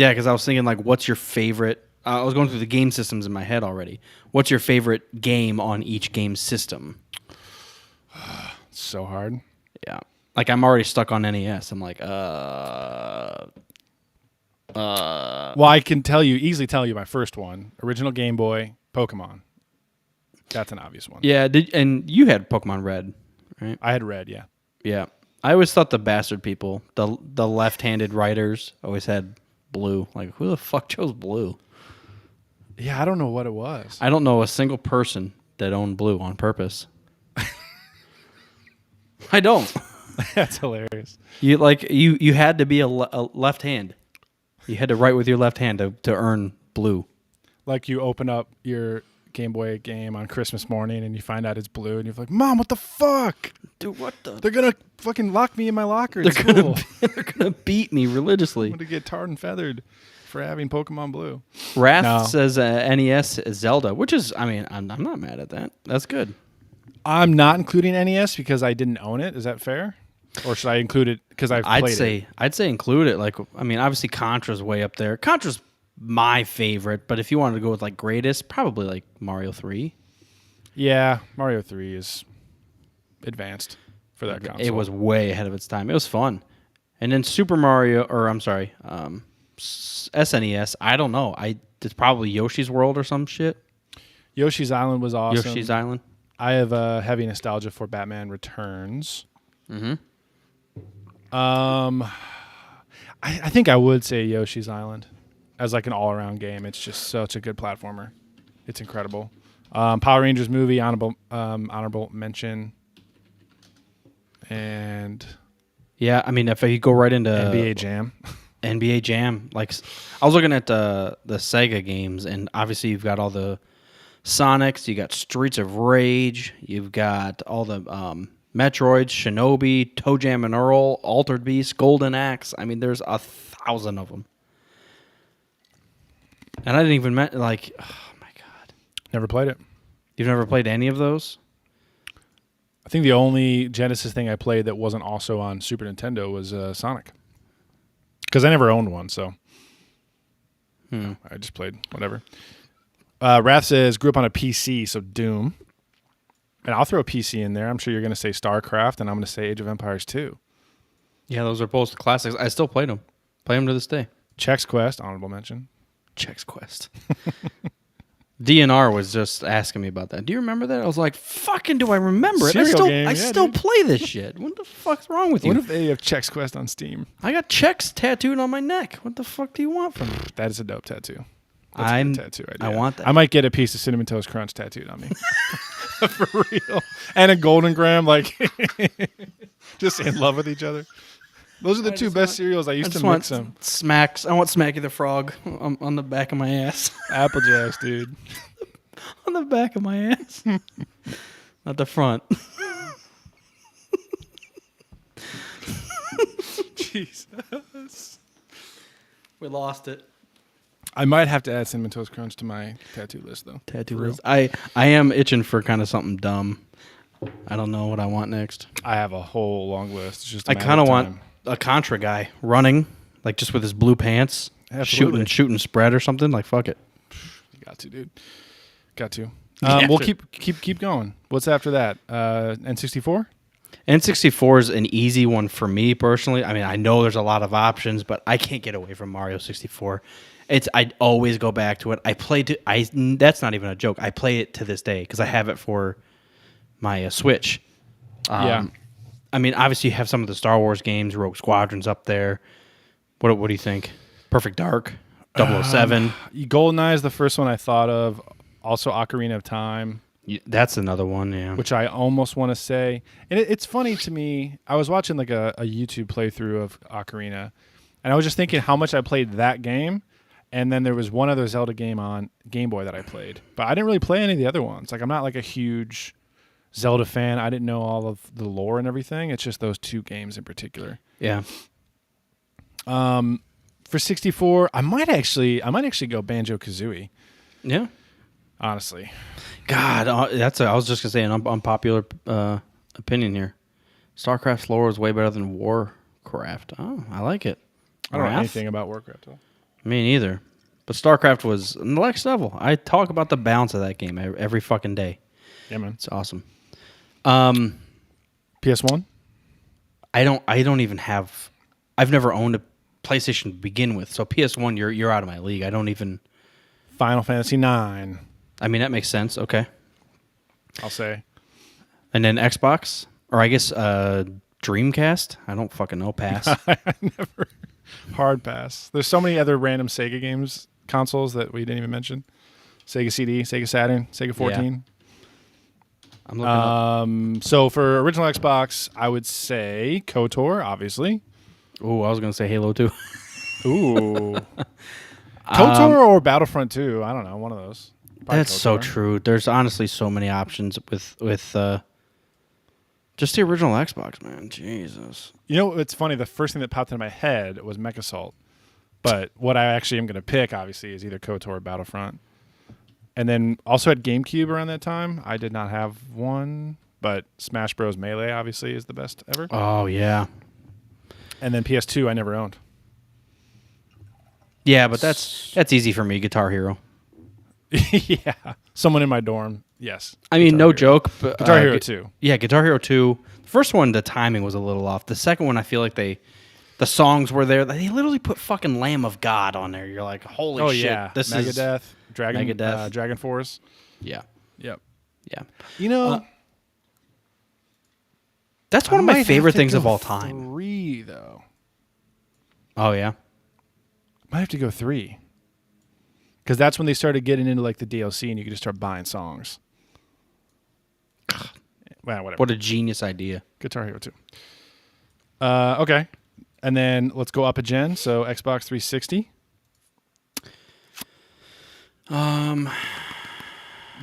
because I was thinking like, what's your favorite? I was going through the game systems in my head already. What's your favorite game on each game system? So hard. Yeah, like I'm already stuck on NES. I'm like, Well, I can easily tell you my first one, original Game Boy, Pokemon. That's an obvious one. Yeah, and you had Pokemon Red, right? I had Red, yeah. Yeah. I always thought the bastard people, the left-handed writers, always had blue. Like, who the fuck chose blue? Yeah, I don't know what it was. I don't know a single person that owned blue on purpose. I don't. That's hilarious. You had to be a left hand. You had to write with your left hand to earn blue. Like you open up your Game Boy game on Christmas morning and you find out it's blue and you're like, Mom, what the fuck? Dude, what the? They're going to fucking lock me in my locker at school. They're gonna beat me religiously. I'm going to get tarred and feathered for having Pokemon Blue. Wrath says NES Zelda, which is, I mean, I'm not mad at that. That's good. I'm not including NES because I didn't own it. Is that fair? Or should I include it because I've played it? I'd say include it. Like, I mean, obviously Contra's way up there. Contra's my favorite, but if you wanted to go with like greatest, probably like Mario 3. Yeah, Mario 3 is advanced for that console. It was way ahead of its time. It was fun. And then Super Mario, SNES, I don't know. It's probably Yoshi's World or some shit. Yoshi's Island was awesome. Yoshi's Island. I have a heavy nostalgia for Batman Returns. Mm-hmm. I think I would say Yoshi's Island as like an all-around game. It's just such a good platformer. It's incredible. Power Rangers movie, honorable mention. And yeah, I mean, if you go right into NBA Jam. NBA Jam, like I was looking at the Sega games, and obviously you've got all the Sonics, you got Streets of Rage, you've got all the Metroids, Shinobi, Toe Jam and Earl, Altered Beast, Golden Axe. I mean, there's 1,000 of them. And I didn't even like, oh my God. Never played it. You've never played any of those? I think the only Genesis thing I played that wasn't also on Super Nintendo was Sonic. Because I never owned one, so I just played whatever. Wrath says, grew up on a PC, so Doom. And I'll throw a PC in there. I'm sure you're going to say StarCraft, and I'm going to say Age of Empires 2. Yeah, those are both classics. I still played them. Play them to this day. Chex Quest, honorable mention. Chex Quest. DNR was just asking me about that. Do you remember that? I was like, fucking do I remember it? I still play this shit. What the fuck's wrong with you? What if they have Chex Quest on Steam? I got Chex tattooed on my neck. What the fuck do you want from me? That is a dope tattoo. That's a good tattoo idea. I want that. I might get a piece of Cinnamon Toast Crunch tattooed on me. For real. And a Golden Graham, like, just in love with each other. Those are the two best cereals. I used to mix them. Smacks. I want Smacky the Frog on the back of my ass. Apple Jacks, dude. On the back of my ass. Not the front. Jesus. We lost it. I might have to add Cinnamon Toast Crunch to my tattoo list, though. Tattoo list. I am itching for kind of something dumb. I don't know what I want next. I have a whole long list. It's just I kind of want a Contra guy running, like just with his blue pants, shooting spread or something. Like, fuck it. You got to, dude. Got to. We'll keep going. What's after that? N64? N64 is an easy one for me personally. I mean, I know there's a lot of options, but I can't get away from Mario 64. I'd always go back to it. That's not even a joke. I play it to this day because I have it for my Switch. Yeah. I mean, obviously you have some of the Star Wars games. Rogue Squadron's up there. What do you think? Perfect Dark, 007. GoldenEye is the first one I thought of. Also, Ocarina of Time. That's another one, yeah. Which I almost want to say. And it's funny to me. I was watching like a YouTube playthrough of Ocarina, and I was just thinking how much I played that game. And then there was one other Zelda game on Game Boy that I played. But I didn't really play any of the other ones. Like, I'm not like a huge Zelda fan. I didn't know all of the lore and everything. It's just those 2 games in particular. Yeah. For 64, I might actually go Banjo-Kazooie, Yeah. honestly. God, I was just gonna say an unpopular opinion here. StarCraft's lore is way better than Warcraft. Oh, I like it. I don't know Wrath? anything about Warcraft at all. Me neither. But StarCraft was next level. I talk about the balance of that game every fucking day. Yeah, man. It's awesome. PS1? I don't even have. I've never owned a PlayStation to begin with. So PS1, you're out of my league. I don't even. Final Fantasy 9. I mean, that makes sense. Okay. I'll say. And then Xbox, or I guess Dreamcast. I don't fucking know. Pass. I never. Hard pass. There's so many other random Sega games, consoles that we didn't even mention. Sega CD, Sega Saturn, Sega 14. I'm looking up. So for original Xbox, I would say KOTOR, obviously. Ooh, I was gonna say Halo 2. Ooh. KOTOR or Battlefront 2. I don't know. One of those. Probably That's so KOTOR. true. There's honestly so many options with just the original Xbox, man. Jesus. You know, it's funny. The first thing that popped into my head was MechAssault. But what I actually am going to pick, obviously, is either KOTOR or Battlefront. And then also had GameCube around that time. I did not have one, but Smash Bros. Melee, obviously, is the best ever. Oh yeah. And then PS2, I never owned. Yeah, but that's easy for me. Guitar Hero. Yeah. Someone in my dorm, yes. I mean, Guitar no Hero. joke. But, Guitar Hero 2. Yeah, Guitar Hero 2. The first one, the timing was a little off. The second one, I feel like the songs were there. They literally put fucking Lamb of God on there. You're like, holy shit. Yeah. This Megadeth, is Megadeth. Dragon Force. Yeah. Yep. Yeah. You know, That's one of I my might favorite have to things go of all time. 3, though. Oh, yeah. Might have to go 3. Because that's when they started getting into like the DLC and you could just start buying songs. Well, whatever. What a genius idea. Guitar Hero 2. Okay. And then let's go up a gen. So Xbox 360.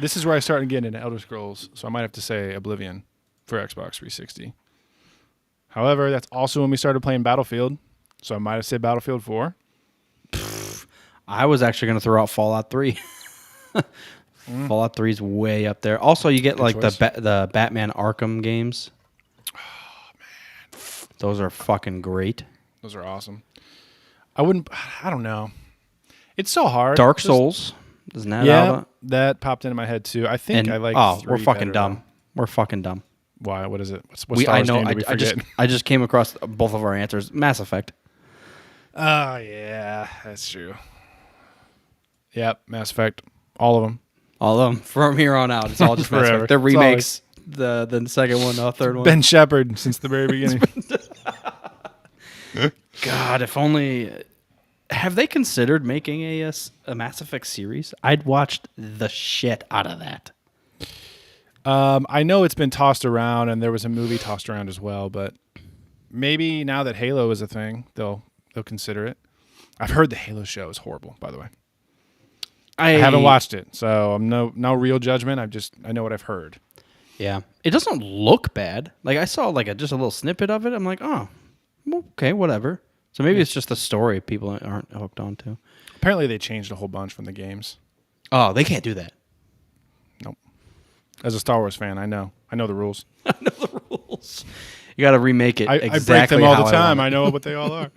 This is where I started getting into Elder Scrolls. So I might have to say Oblivion for Xbox 360. However, that's also when we started playing Battlefield. So I might have said Battlefield 4. I was actually going to throw out Fallout 3. Fallout 3 is way up there. Also, you get like choice. the Batman Arkham games. Oh, man. Those are fucking great. Those are awesome. I don't know. It's so hard. Dark Souls. Isn't that Yeah, out? that popped into my head too. I think I like. we're 3 fucking better, dumb. though. We're fucking dumb. Why? What is it? What Star I Wars know. game did we forget? I just came across both of our answers. Mass Effect. Oh, yeah. That's true. Yep. Mass Effect. All of them. All of them from here on out. It's all just Mass Forever. Effect. The It's all remakes. The second one, the third one. Ben Shepard since the very beginning. God, if only. Have they considered making a Mass Effect series? I'd watched the shit out of that. I know it's been tossed around, and there was a movie tossed around as well, but maybe now that Halo is a thing, they'll consider it. I've heard the Halo show is horrible, by the way. I haven't watched it, so I'm no real judgment. I know what I've heard. Yeah, it doesn't look bad. Like I saw just a little snippet of it. I'm like, oh, okay, whatever. So maybe it's just the story people aren't hooked onto. Apparently, they changed a whole bunch from the games. Oh, they can't do that. Nope. As a Star Wars fan, I know the rules. I know the rules. You got to remake it. I exactly break them all how the time. want I it. know what they all are.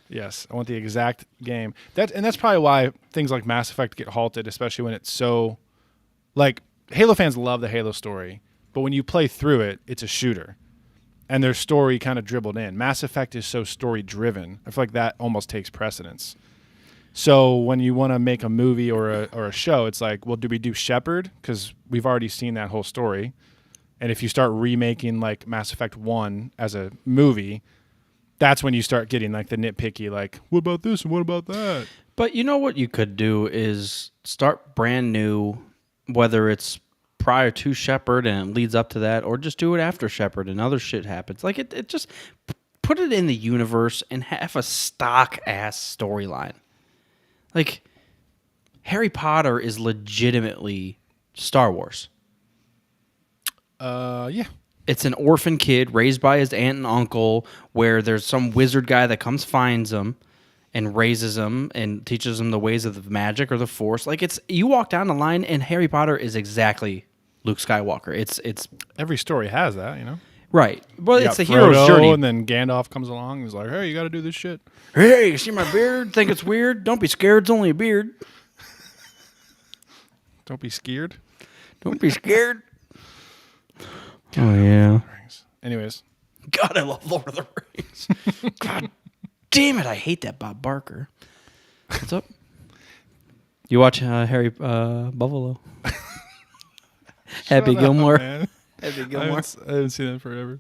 Yes, I want the exact game. That's probably why things like Mass Effect get halted, especially when it's so like Halo fans love the Halo story, but when you play through it, it's a shooter. And there's story kind of dribbled in. Mass Effect is so story driven. I feel like that almost takes precedence. So when you want to make a movie or a show, it's like, well, do we do Shepard? Because we've already seen that whole story. And if you start remaking like Mass Effect 1 as a movie, that's when you start getting like the nitpicky, like, what about this and what about that? But you know what you could do is start brand new, whether it's prior to Shepard and it leads up to that, or just do it after Shepard and other shit happens. Like it just put it in the universe and have a stock ass storyline. Like Harry Potter is legitimately Star Wars. Yeah. It's an orphan kid raised by his aunt and uncle, where there's some wizard guy that comes, finds him, and raises him and teaches him the ways of the magic or the Force. Like, it's, you walk down the line, and Harry Potter is exactly Luke Skywalker. It's Every story has that, you know. right, but You it's got the hero's Frodo, journey. and then Gandalf comes along. And he's like, "Hey, you got to do this shit." Hey, you see my beard? Think it's weird? Don't be scared. It's only a beard. Don't be scared. Don't be scared. Oh yeah. Anyways, God, I love Lord of the Rings. God damn it, I hate that Bob Barker. What's up? You watch Harry Buffalo? Happy Shut up, Gilmore. man. Happy I Gilmore. haven't seen that forever.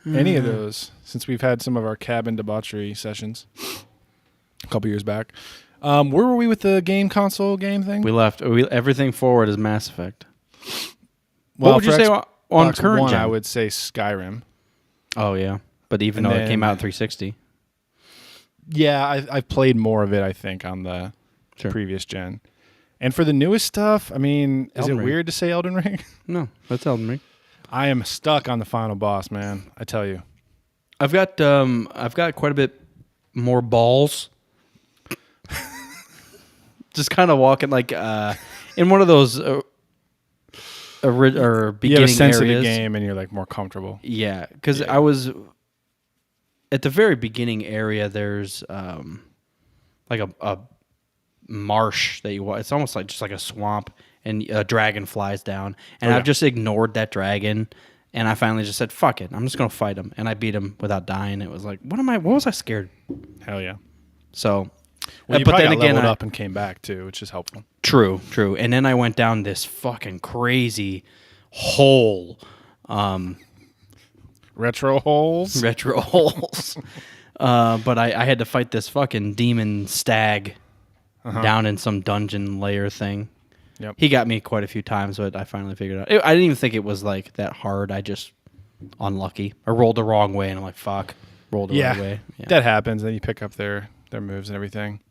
Any of those since we've had some of our cabin debauchery sessions a couple years back. Where were we with the game console game thing? We left. Everything forward is Mass Effect. Well, what would you for say on Xbox current One, gen? I would say Skyrim. Oh yeah, but even And though it came then- out in 360, Yeah, I've played more of it, I think, on the Sure. previous gen. And for the newest stuff, I mean, is Elden it Ring. weird to say Elden Ring? no, that's Elden Ring. I am stuck on the final boss, man. I tell you. I've got quite a bit more balls. Just kind of walking like in one of those or beginning You have a sense areas. of the game, and you're like more comfortable. Yeah, because I was at the very beginning area. There's like a marsh that you walk. It's almost like just like a swamp, and a dragon flies down, and Oh, yeah. I've just ignored that dragon. And I finally just said, "Fuck it, I'm just gonna fight him," and I beat him without dying. It was like, what was I scared? Hell yeah. So, Well, you but probably then got again, leveled up and came back too, which is helpful. true. And then I went down this fucking crazy hole, Retro holes. retro holes. But I had to fight this fucking demon stag down in some dungeon layer thing. Yep. He got me quite a few times, but I finally figured it out. I didn't even think it was like that hard. I just unlucky. I rolled the wrong way, and I'm like, fuck. Rolled the right way. Yeah. That happens. Then you pick up their moves and everything.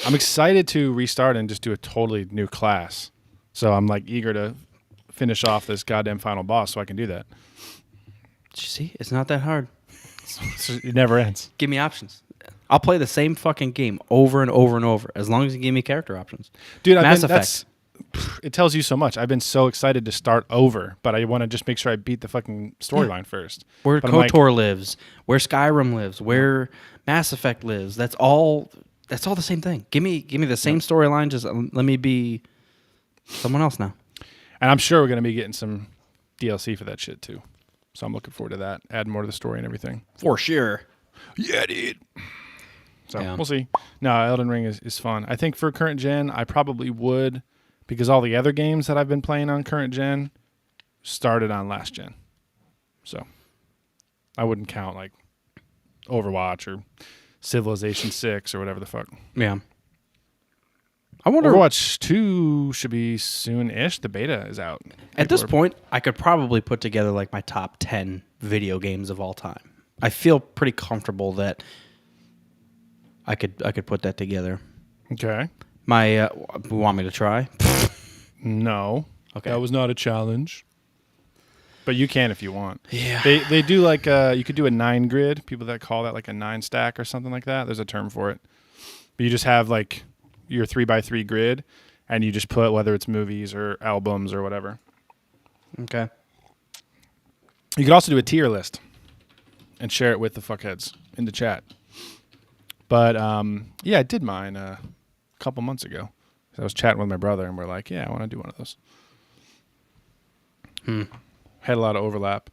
I'm excited to restart and just do a totally new class. So I'm like eager to finish off this goddamn final boss so I can do that. Did you see? It's not that hard. It never ends. Give me options. I'll play the same fucking game over and over and over as long as you give me character options. Dude, Mass Effect. It tells you so much. I've been so excited to start over, but I want to just make sure I beat the fucking storyline first. Where But I'm like, KOTOR lives, where Skyrim lives, where Mass Effect lives. That's all the same thing. Give me the same storyline. Just let me be someone else now. and I'm sure we're going to be getting some DLC for that shit too. So I'm looking forward to that. Add more to the story and everything. For sure. Yeah, dude. So Yeah. we'll see. No, Elden Ring is fun. I think for current gen, I probably would, because all the other games that I've been playing on current gen started on last gen. So I wouldn't count like Overwatch or Civilization 6 or whatever the fuck. Yeah. I wonder. Overwatch 2 should be soon-ish. The beta is out. At this People are- point, I could probably put together like my top 10 video games of all time. I feel pretty comfortable that I could put that together. Okay. My want me to try? No. Okay. That was not a challenge. But you can if you want. Yeah. They do like you could do a 9 grid. People that call that like a 9 stack or something like that. There's a term for it. But you just have like your 3x3 grid, and you just put whether it's movies or albums or whatever. Okay. You could also do a tier list and share it with the fuckheads in the chat. But yeah, I did mine a couple months ago. I was chatting with my brother, and we're like, yeah, I want to do one of those. Had a lot of overlap.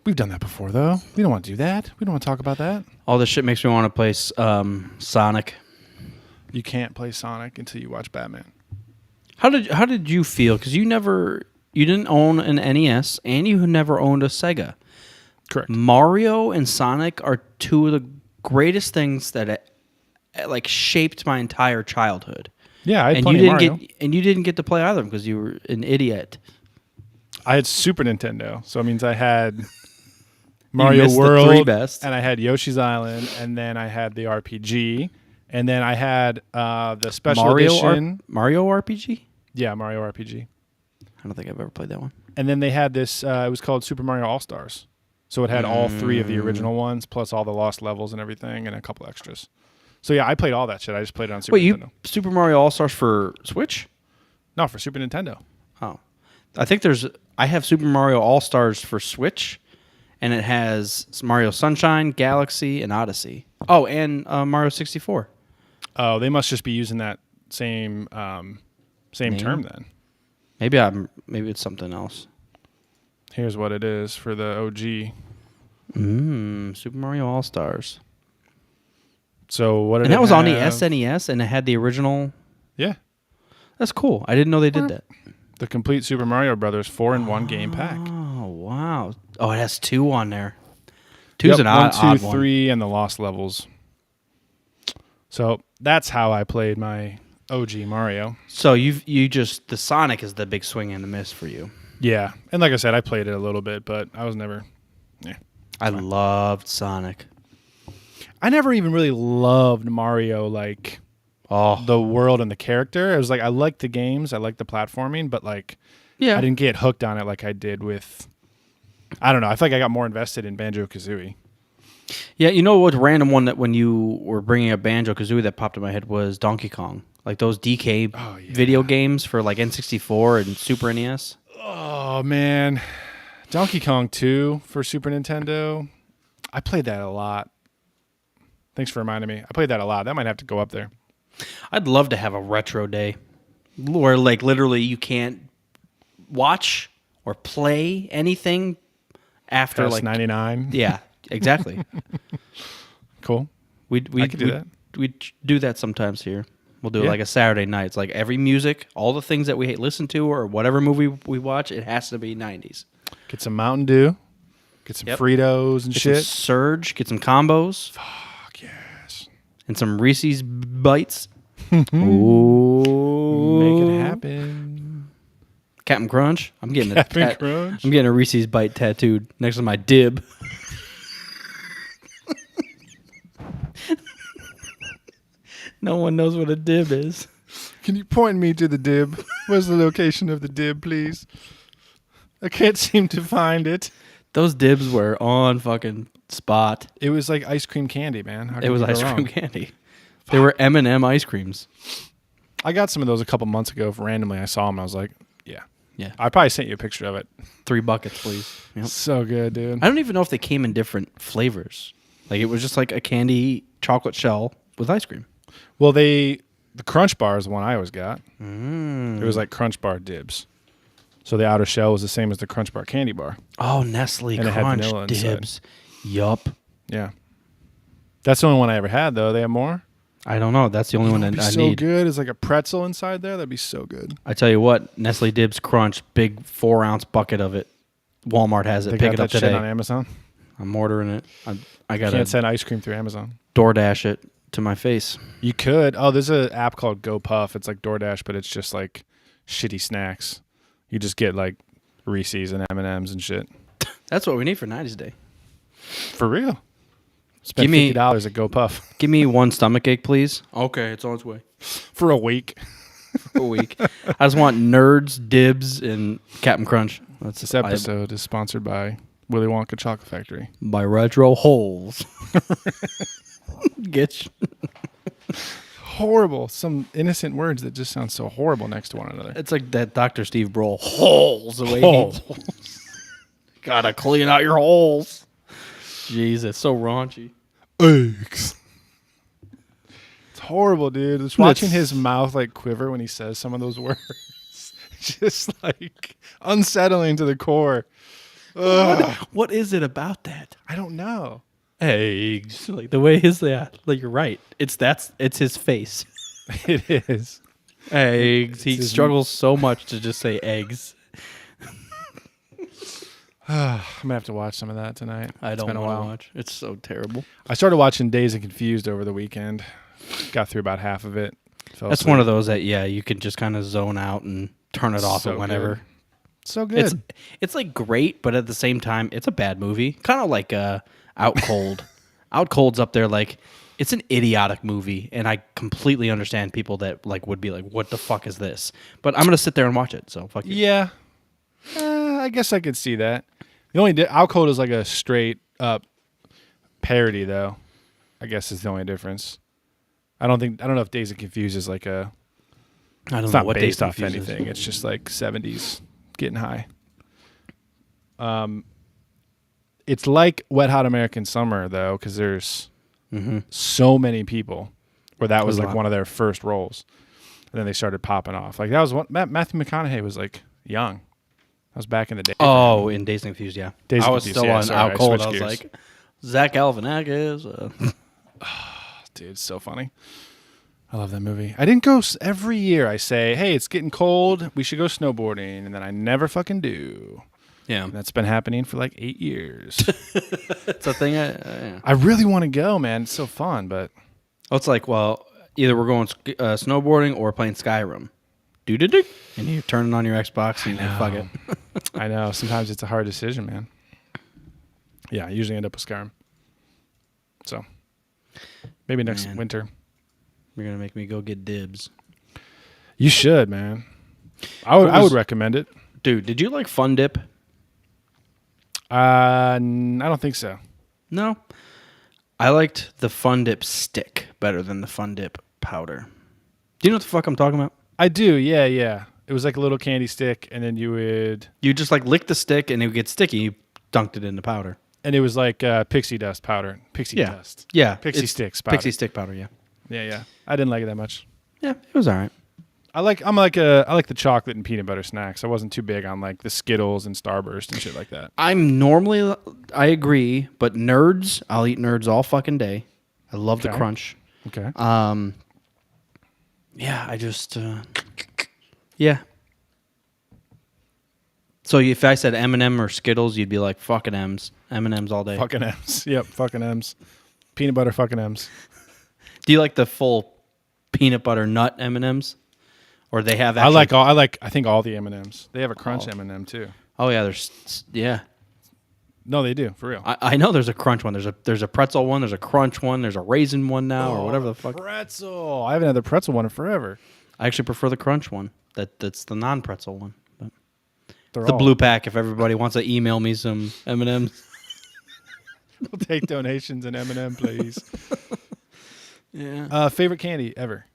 We've done that before, though. We don't want to do that. We don't want to talk about that. All this shit makes me want to play Sonic. You can't play Sonic until you watch Batman. How did you feel? Because you didn't own an NES and you never owned a Sega. Correct. Mario and Sonic are two of the greatest things that like shaped my entire childhood. Yeah, I had And plenty you of didn't Mario. you didn't get to play either because you were an idiot. I had Super Nintendo, so it means I had Mario missed the World, three best. and I had Yoshi's Island, and then I had the RPG, and then I had the special edition. Mario RPG. Yeah, Mario RPG. I don't think I've ever played that one. And then they had this. It was called Super Mario All Stars. So it had all 3 of the original ones, plus all the lost levels and everything, and a couple extras. So yeah, I played all that shit. I just played it on Super Nintendo. Super Mario All Stars for Switch? No, for Super Nintendo. Oh, I think I have Super Mario All Stars for Switch, and it has Mario Sunshine, Galaxy, and Odyssey. Oh, and Mario 64. Oh, they must just be using that same term then. Maybe it's something else. Here's what it is for the OG. Super Mario All Stars. So what? And that was on the SNES, and it had the original. Yeah, that's cool. I didn't know they did that. The complete Super Mario Brothers 4-in-1 game pack. Oh wow! Oh, it has 2 on there. Two's an odd 1, 2, one. 3, and the lost levels. So that's how I played my OG Mario. So you just the Sonic is the big swing and the miss for you. Yeah, and like I said, I played it a little bit, but I was never. Yeah, I loved Sonic. I never even really loved Mario, like the world and the character. It was like I liked the games, I liked the platforming, but like I didn't get hooked on it like I did with. I don't know. I feel like I got more invested in Banjo-Kazooie. Yeah, you know what random one that when you were bringing up Banjo-Kazooie that popped in my head was Donkey Kong. Like those DK video games for like N64 and Super NES. Oh, man. Donkey Kong 2 for Super Nintendo. I played that a lot. Thanks for reminding me. I played that a lot. That might have to go up there. I'd love to have a retro day where like literally you can't watch or play anything after Past like 99. Yeah, exactly. Cool. We could do that. We do that sometimes here. We'll do it like a Saturday night. It's like every music, all the things that we listen to or whatever movie we watch, it has to be 90s. Get some Mountain Dew. Get some Fritos and shit. Some Surge. Get some combos. Fuck yes. And some Reese's Bites. Ooh. Make it happen. Captain Crunch. I'm getting Crunch. I'm getting a Reese's Bite tattooed next to my dib. No one knows what a dib is. Can you point me to the dib? Where's the location of the dib, please? I can't seem to find it. Those dibs were on fucking spot. It was like ice cream candy, man. It was ice cream candy. They were M&M ice creams. I got some of those a couple months ago. Randomly, I saw them. I was like, yeah. I probably sent you a picture of it. 3 buckets, please. Yep. So good, dude. I don't even know if they came in different flavors. Like it was just like a candy chocolate shell with ice cream. Well, the Crunch Bar is the one I always got. It was like Crunch Bar dibs. So the outer shell was the same as the Crunch Bar candy bar. Oh, Nestle and Crunch it had dibs. Yup. Yeah. That's the only one I ever had, though. They have more? I don't know. That's the only one that I so need. So good. It's like a pretzel inside there. That'd be so good. I tell you what, Nestle Dibs Crunch, big 4-ounce bucket of it. Walmart has it. They Pick got it up that today. shit on Amazon? I'm ordering it. I got to can't send ice cream through Amazon. DoorDash it to my face. You could. Oh, there's an app called Go Puff. It's like DoorDash, but it's just like shitty snacks. You just get like Reese's and M&Ms and shit. That's what we need for 90s Day. For real. Spend $50 at Go Puff. Give me one stomach ache, please. Okay, it's on its way. For a week. For a week. I just want Nerds, Dibs, and Captain Crunch. This episode is sponsored by Willy Wonka Chocolate Factory. By Retro Holes. Get horrible. Some innocent words that just sound so horrible next to one another. It's like that Dr. Steve Brole. Holes. The way holes. Gotta clean out your holes. Jesus, so raunchy. Eggs. It's horrible, dude. Just watching his mouth like quiver when he says some of those words. Just like unsettling to the core. What is it about that? I don't know. Eggs. Like the way his like you're right. It's his face. It is. Eggs. He struggles so much to just say eggs. I'm gonna have to watch some of that tonight. I don't want to watch. It's so terrible. I started watching Dazed and Confused over the weekend. Got through about half of it. That's one of those that you can just kind of zone out and turn it off whenever. Good. So good. It's like great, but at the same time, it's a bad movie. Kind of like Out Cold. Out Cold's up there. Like it's an idiotic movie, and I completely understand people that like would be like, "What the fuck is this?" But I'm gonna sit there and watch it. So fuck you. Yeah. I guess I could see that. The only Out Cold is like a straight up parody, though. I guess is the only difference. I don't know if Dazed and Confused is like a. I don't It's know not what based Dazed off and Confused anything. is. It's just like 70s getting high. It's like Wet Hot American Summer though, because there's so many people where that was There's a like lot. one of their first roles, and then they started popping off. Like that was one. Matthew McConaughey was like young. That was back in the day. Oh, in Dazed and Confused, yeah. Dazed I and was Confused, still yeah, on sorry, Out I Cold. I switched was gears. like, Zach Galifianakis. Dude, it's so funny. I love that movie. I didn't go every year. I say, hey, it's getting cold. We should go snowboarding, and then I never fucking do. Yeah, And that's been happening for like 8 years. it's a thing. Yeah. I really want to go, man. It's so fun, but Oh, it's like, well, either we're going snowboarding or playing Skyrim. Do. And you're turning on your Xbox and you're like, fuck it. I know sometimes it's a hard decision, man. Yeah, I usually end up with Skyrim. So maybe next Man. winter. You're going to make me go get dibs. You should, man. I would recommend it. Dude, did you like Fun Dip? I don't think so. No. I liked the Fun Dip stick better than the Fun Dip powder. Do you know what the fuck I'm talking about? I do, yeah. It was like a little candy stick, and then you would, You just like lick the stick and it would get sticky. You dunked it in the powder. and it was like pixie dust powder, pixie dust, Yeah. pixie it's sticks powder. Pixie stick powder, yeah. Yeah. I didn't like it that much. Yeah, it was all right. I like the chocolate and peanut butter snacks. I wasn't too big on like the Skittles and Starburst and shit like that. I agree, but Nerds, I'll eat Nerds all fucking day. I love the Okay. crunch. Okay. Yeah, I just, yeah. So if I said M&M or Skittles, you'd be like, fucking M's. M&M's all day. Fucking M's. Yep, fucking M's. Peanut butter fucking M's. Do you like the full peanut butter nut M&M's? Or they have I actually... I think all the M&Ms. They have a crunch M&M too. Oh, yeah, yeah. No, they do, for real. I know there's a crunch one. There's a pretzel one. There's a crunch one. There's a raisin one now, or whatever the fuck. Pretzel. I haven't had the pretzel one in forever. I actually prefer the crunch one. That's the non-pretzel one. But They're the all- blue pack. If everybody wants to email me some M&Ms. We'll take donations in M&M, please. Yeah. Favorite candy ever?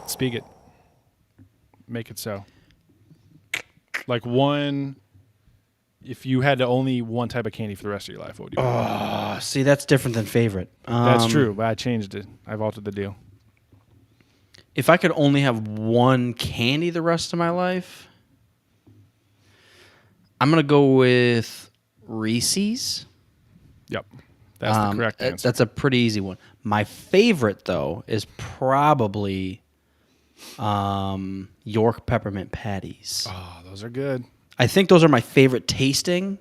Speak it. Make it so. Like one, if you had to only one type of candy for the rest of your life, what would you pick? See, that's different than favorite. That's true, but I changed it. I've altered the deal. If I could only have one candy the rest of my life, I'm gonna go with Reese's. Yep. That's the correct answer. That's a pretty easy one. My favorite though is probably York peppermint patties. Oh, those are good. I think those are my favorite tasting,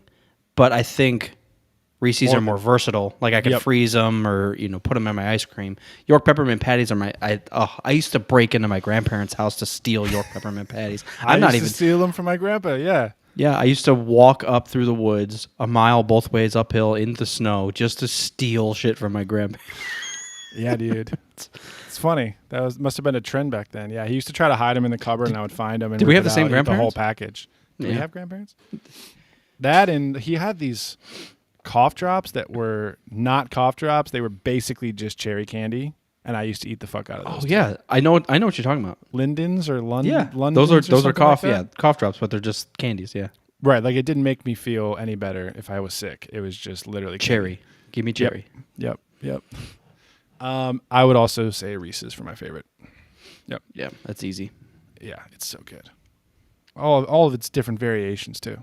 but I think Reese's are more versatile. Like I could freeze them or put them in my ice cream. York peppermint patties are my. I used to break into my grandparents' house to steal York peppermint patties. I used to steal them from my grandpa. Yeah. Yeah, I used to walk up through the woods a mile both ways uphill in the snow just to steal shit from my grandparents. Yeah, dude. It's funny. Must have been a trend back then. Yeah, he used to try to hide them in the cupboard, and I would find them. And Did we rip have the it same out and eat the whole grandparents? package. Do we Yeah. have grandparents? That, and he had these cough drops that were not cough drops. They were basically just cherry candy, and I used to eat the fuck out of those. Oh yeah, I know what you're talking about. Lindens or London? Yeah, Londons those or are something cough. like Yeah, that? cough drops, but they're just candies. Yeah, Right. Like it didn't make me feel any better if I was sick. It was just literally candy. cherry. Give me cherry. Yep. I would also say Reese's for my favorite. Yep. Yeah, that's easy. Yeah, it's so good. All of its different variations too.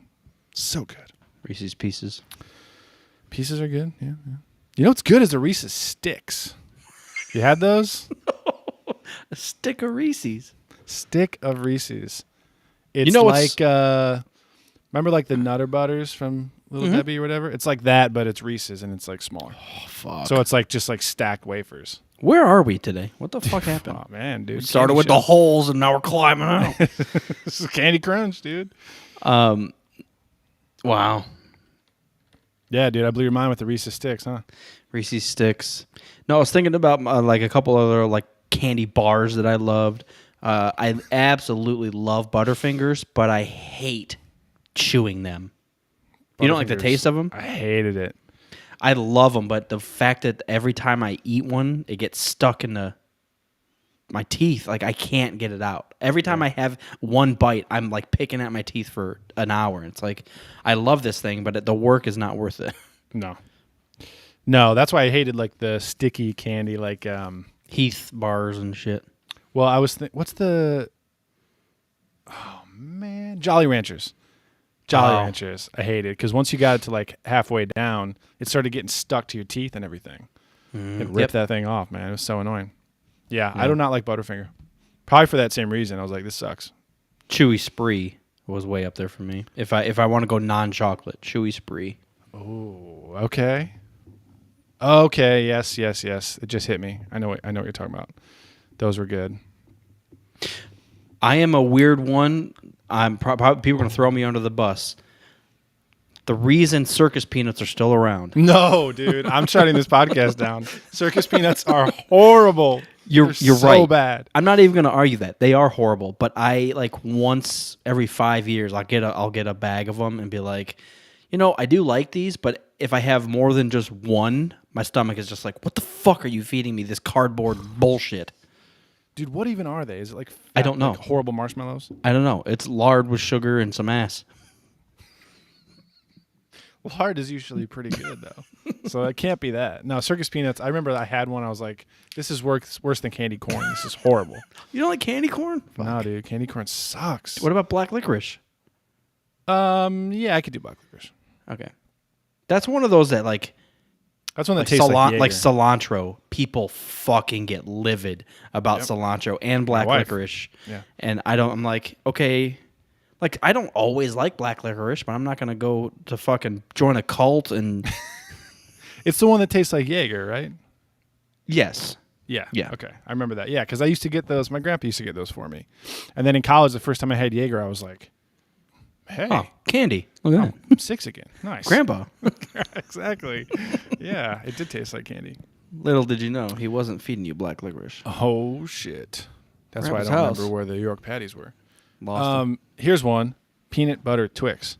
So good. Reese's Pieces. Pieces are good. Yeah. You know what's good is the Reese's sticks. You had those? A stick of Reese's. Stick of Reese's. It's You know what's- like remember like the Nutter Butters from Little Debbie or whatever? It's like that, but it's Reese's and it's like smaller. Oh fuck. So it's like just like stacked wafers. Where are we today? What the fuck happened? Oh man, dude. We started Candy with the shows. holes and now we're climbing out. This is Candy Crunch, dude. Wow. Yeah, dude, I blew your mind with the Reese's sticks, huh? Reese's sticks. No, I was thinking about like a couple other like candy bars that I loved. I absolutely love Butterfingers, but I hate chewing them. You don't like the Butterfingers, taste of them? I hated it. I love them, but the fact that every time I eat one, it gets stuck in my teeth. Like, I can't get it out. Every time I have one bite, I'm like picking at my teeth for an hour. It's like, I love this thing, but the work is not worth it. No, that's why I hated like the sticky candy, like Heath bars and shit. well, I was what's the oh man, Jolly Ranchers. Jolly Ranchers, I hated because once you got it to like halfway down, it started getting stuck to your teeth and everything. It ripped that thing off, man. It was so annoying. Yeah, I do not like Butterfinger. Probably for that same reason. I was like, this sucks. Chewy Spree was way up there for me. If I want to go non-chocolate, Chewy Spree. Oh, okay. Okay, yes. It just hit me. I know what you're talking about. Those were good. I am a weird one. I'm probably people are going to throw me under the bus. The reason Circus Peanuts are still around. No, dude, I'm shutting this podcast down. Circus Peanuts are horrible. You're so right. Bad. I'm not even going to argue that they are horrible. But I like once every 5 years, I'll get a bag of them and be like, I do like these, but if I have more than just one, my stomach is just like, what the fuck are you feeding me? This cardboard bullshit. Dude, what even are they? Is it like fat, I don't know. like horrible marshmallows? I don't know. It's lard with sugar and some ass. Lard is usually pretty good though, so it can't be that. No, Circus Peanuts. I remember I had one. I was like, "This is worse than candy corn. This is horrible." You don't like candy corn? Fuck. No, dude, candy corn sucks. What about black licorice? Yeah, I could do black licorice. Okay, that's one of those that that's one that tastes like cilantro. People fucking get livid about cilantro and black licorice. Yeah, and I'm like, okay. Like, I don't always like black licorice, but I'm not going to go to fucking join a cult and... It's the one that tastes like Jaeger, right? Yes. Yeah. Yeah. Okay. I remember that. Yeah, because I used to get those. My grandpa used to get those for me. And then in college, the first time I had Jaeger, I was like, hey. Oh, candy. Look at that. I'm 6 again. Nice. Grandpa. Exactly. Yeah, it did taste like candy. Little did you know, he wasn't feeding you black licorice. Oh, shit. That's Grandpa's why I don't house. remember where the York patties were. Lost Here's one. Peanut butter Twix.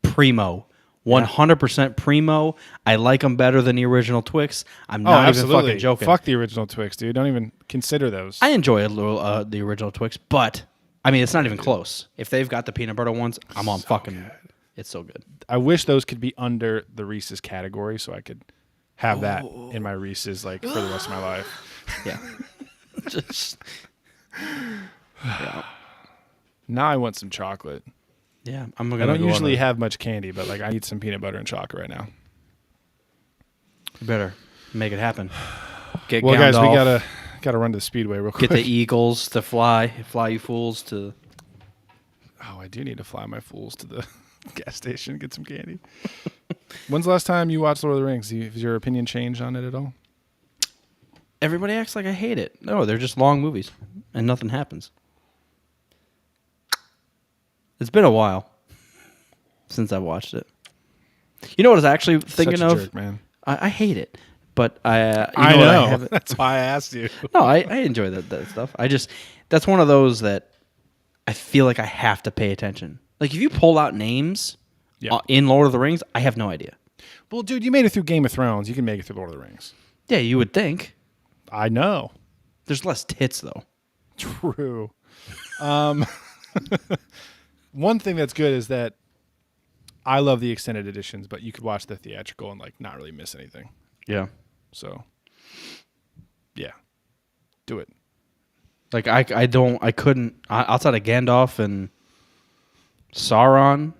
Primo. 100% primo. I like them better than the original Twix. I'm not even fucking joking. Fuck the original Twix, dude. Don't even consider those. I enjoy a little the original Twix, but I mean, it's not even close. If they've got the peanut butter ones, I'm on fucking... Good. It's so good. I wish those could be under the Reese's category so I could have that in my Reese's like for the rest of my life. Yeah. Just... Yeah. Now I want some chocolate. Yeah, I don't usually have much candy, but like I need some peanut butter and chocolate right now. You better make it happen. Get well, guys, Gandalf, we gotta run to the speedway real quick. Get the Eagles to fly you fools to. Oh, I do need to fly my fools to the gas station and get some candy. When's the last time you watched Lord of the Rings? Has your opinion changed on it at all? Everybody acts like I hate it. No, they're just long movies, and nothing happens. It's been a while since I watched it. You know what I was actually thinking Such a of? jerk, man. I hate it, but I know. That's why I asked you. No, I enjoy that stuff. That's one of those that I feel like I have to pay attention. Like if you pull out names in Lord of the Rings, I have no idea. Well, dude, you made it through Game of Thrones. You can make it through Lord of the Rings. Yeah, you would think. I know. There's less tits though. True. One thing that's good is that I love the extended editions, but you could watch the theatrical and like not really miss anything. Yeah. So, yeah, do it. Like I couldn't outside of Gandalf and Sauron.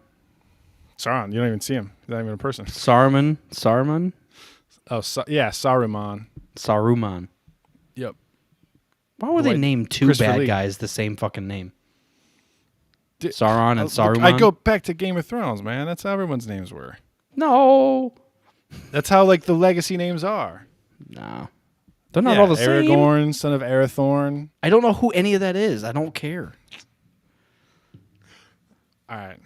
Sauron, you don't even see him. He's not even a person. Saruman. Oh, yeah, Saruman. Yep. Why would they name two bad guys the same fucking name? Sauron and Saruman. I go back to Game of Thrones, man. That's how everyone's names were. No. That's how like the legacy names are. No. They're not all the same. Aragorn, son of Arathorn. I don't know who any of that is. I don't care. All right.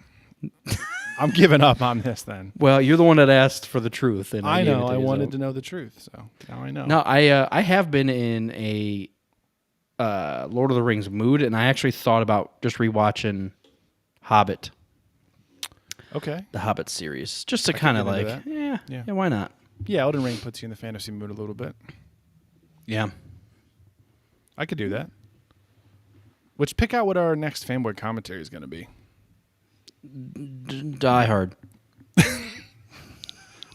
I'm giving up on this then. Well, you're the one that asked for the truth. And I know. I wanted to know the truth, so now I know. No, I have been in a Lord of the Rings mood, and I actually thought about just rewatching Hobbit, Okay. the Hobbit series, just to I kind could of get into like, that. yeah, why not? Yeah, Elden Ring puts you in the fantasy mood a little bit. Yeah. I could do that. Which pick out what our next fanboy commentary is going to be. Die Hard.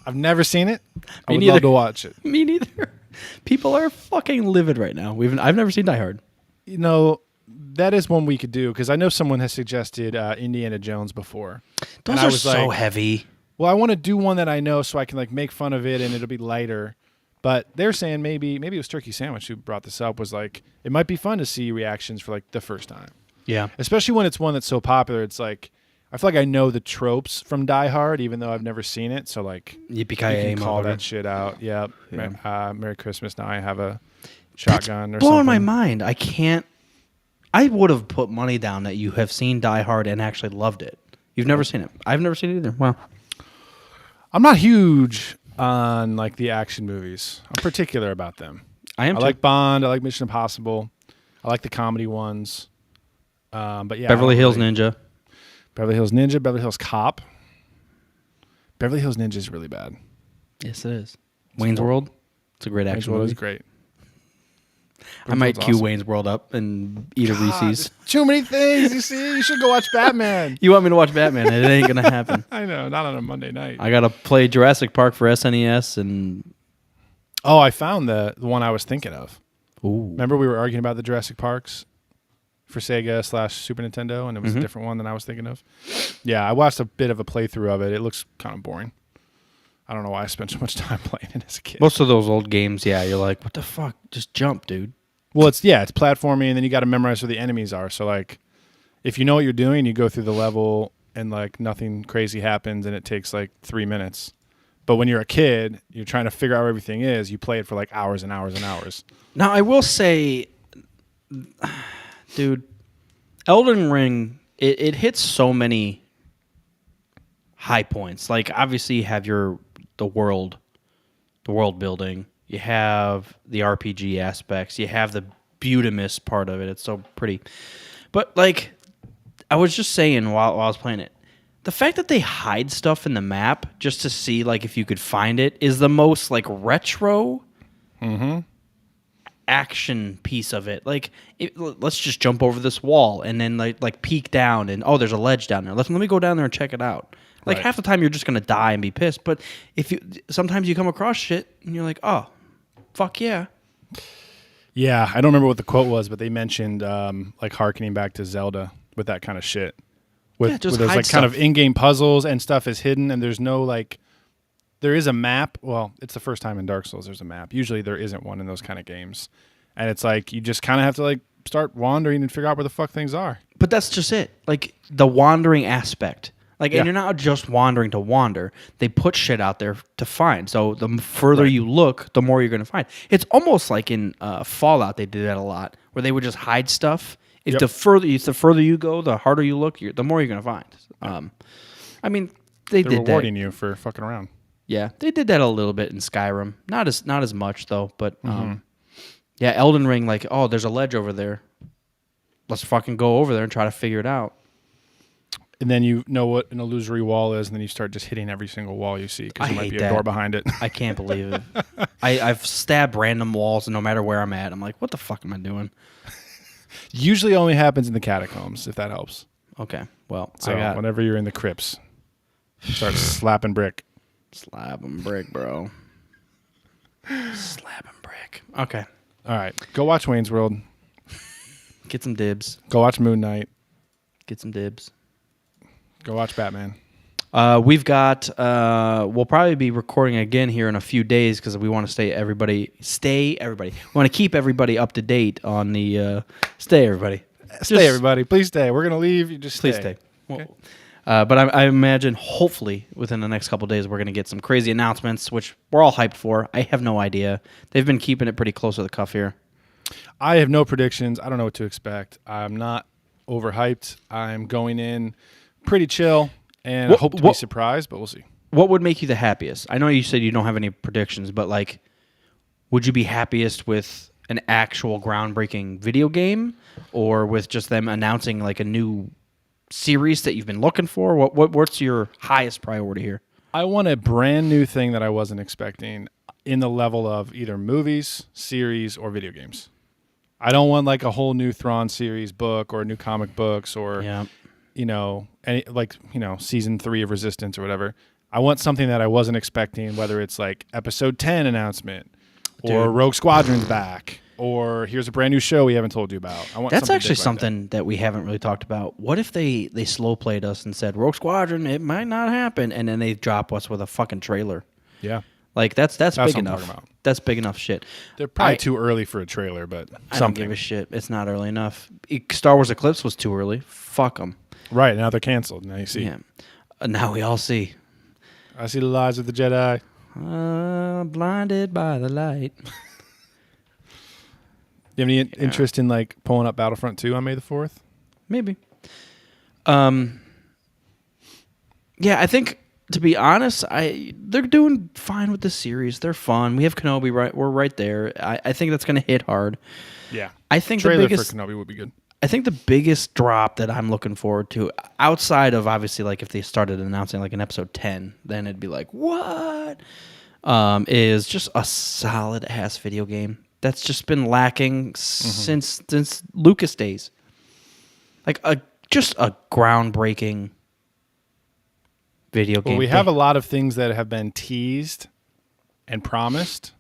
I've never seen it. I Me would neither. love to watch it. Me neither. People are fucking livid right now. I've never seen Die Hard. You know, that is one we could do because I know someone has suggested Indiana Jones before. Those And I are was so like, heavy. well, I want to do one that I know so I can like make fun of it and it'll be lighter. But they're saying maybe it was Turkey Sandwich who brought this up, was like, it might be fun to see reactions for like the first time. Yeah. Especially when it's one that's so popular. It's like, I feel like I know the tropes from Die Hard, even though I've never seen it. So like, you Yippee-ki-yay, can call motherfucker. that shit out. Yep. Yeah. Merry Christmas. Now I have a shotgun or blowing something. my mind. I would have put money down that you have seen Die Hard and actually loved it. You've never seen it. I've never seen it either. Wow. I'm not huge on like the action movies. I'm particular about them. I am I too. like Bond. I like Mission Impossible. I like the comedy ones. But yeah, Beverly I don't Hills really- Ninja. Beverly Hills Ninja, Beverly Hills Cop. Beverly Hills Ninja is really bad. Yes, it is. Wayne's World. It's a great Wayne's action World movie. is great. I might World's cue awesome. Wayne's World up and eat a God, Reese's. there's too many things. You see, you should go watch Batman. You want me to watch Batman? It ain't gonna happen. I know, not on a Monday night. I gotta play Jurassic Park for SNES and. Oh, I found the one I was thinking of. Ooh. Remember we were arguing about the Jurassic Parks for Sega / Super Nintendo, and it was a different one than I was thinking of. Yeah, I watched a bit of a playthrough of it. It looks kind of boring. I don't know why I spent so much time playing it as a kid. Most of those old games, yeah, you're like, what the fuck? Just jump, dude. Well, it's platforming, and then you got to memorize where the enemies are. So like, if you know what you're doing, you go through the level, and like nothing crazy happens, and it takes like 3 minutes. But when you're a kid, you're trying to figure out where everything is. You play it for like hours and hours and hours. Now, I will say, dude, Elden Ring, it hits so many high points. Like, obviously, you have the world building. You have the RPG aspects. You have the beautimous part of it. It's so pretty. But, like, I was just saying while I was playing it, the fact that they hide stuff in the map just to see, like, if you could find it is the most, like, retro action piece of it. Like, let's just jump over this wall and then, like peek down and, oh, there's a ledge down there. Let me go down there and check it out. Like, Right. half the time you're just going to die and be pissed. But sometimes you come across shit and you're like, oh, fuck yeah. Yeah, I don't remember what the quote was, but they mentioned like harkening back to Zelda with that kind of shit. With, Yeah, just where there's hide like kind of stuff. in-game puzzles and stuff is hidden, and there's no like. There is a map. Well, it's the first time in Dark Souls there's a map. Usually there isn't one in those kind of games, and it's like you just kind of have to like start wandering and figure out where the fuck things are. But that's just it. Like, the wandering aspect. Like, Yeah. and you're not just wandering to wander. They put shit out there to find. So the further Right. you look, the more you're going to find. It's almost like in Fallout, they did that a lot, where they would just hide stuff. If Yep. the further you go, the harder you look, the more you're going to find. I mean, they They're did that. rewarding you for fucking around. Yeah, they did that a little bit in Skyrim. Not as much though. But yeah, Elden Ring. Like, oh, there's a ledge over there. Let's fucking go over there and try to figure it out. And then you know what an illusory wall is, and then you start just hitting every single wall you see because I there might hate be a that. door behind it. I can't believe it. I've stabbed random walls, and no matter where I'm at, I'm like, what the fuck am I doing? Usually only happens in the catacombs, if that helps. Okay, well, So I got whenever you're in the crypts, start slapping brick. slab and brick, bro. Slab and brick. Okay, All right, go watch Wayne's World. get some dibs. Go watch Moon Knight. Get some dibs. Go watch Batman. We've got. We'll probably be recording again here in a few days because we want to stay everybody. We want to keep everybody up to date on the. Stay everybody. Stay, everybody. Please stay. We're gonna leave. You just Please stay. Okay. Well, but I imagine, hopefully, within the next couple of days, we're going to get some crazy announcements, which we're all hyped for. I have no idea. They've been keeping it pretty close to the cuff here. I have no predictions. I don't know what to expect. I'm not overhyped. I'm going in pretty chill, and I hope to be surprised, but we'll see. What would make you the happiest? I know you said you don't have any predictions, but like, would you be happiest with an actual groundbreaking video game, or with just them announcing like a new series that you've been looking for? What's your highest priority here? I want a brand new thing that I wasn't expecting in the level of either movies, series, or video games. I don't want like a whole new Thrawn series book or new comic books or season 3 of Resistance or whatever. I want something that I wasn't expecting, whether it's like episode 10 announcement or Rogue Squadron's back or here's a brand new show we haven't told you about. That's actually something that we haven't really talked about. What if they slow played us and said Rogue Squadron, it might not happen, and then they drop us with a fucking trailer? Yeah. Like that's big what I'm enough. talking about. That's big enough shit. They're probably too early for a trailer, but I don't give a shit. It's not early enough. Star Wars Eclipse was too early. Fuck them. Right, now they're canceled. Now you see. Yeah. Now we all see. I see the lies of the Jedi. Blinded by the light. You have any interest in like pulling up Battlefront 2 on May the 4th? Maybe. Yeah, I think, to be honest, they're doing fine with the series. They're fun. We have Kenobi right. We're right there. I think that's going to hit hard. Yeah. I think trailer the biggest for Kenobi would be good. I think the biggest drop that I'm looking forward to, outside of obviously like if they started announcing like an episode 10, then it'd be like, what? Is just a solid ass video game that's just been lacking since Lucas days. Like just a groundbreaking video game. Well, we have a lot of things that have been teased and promised,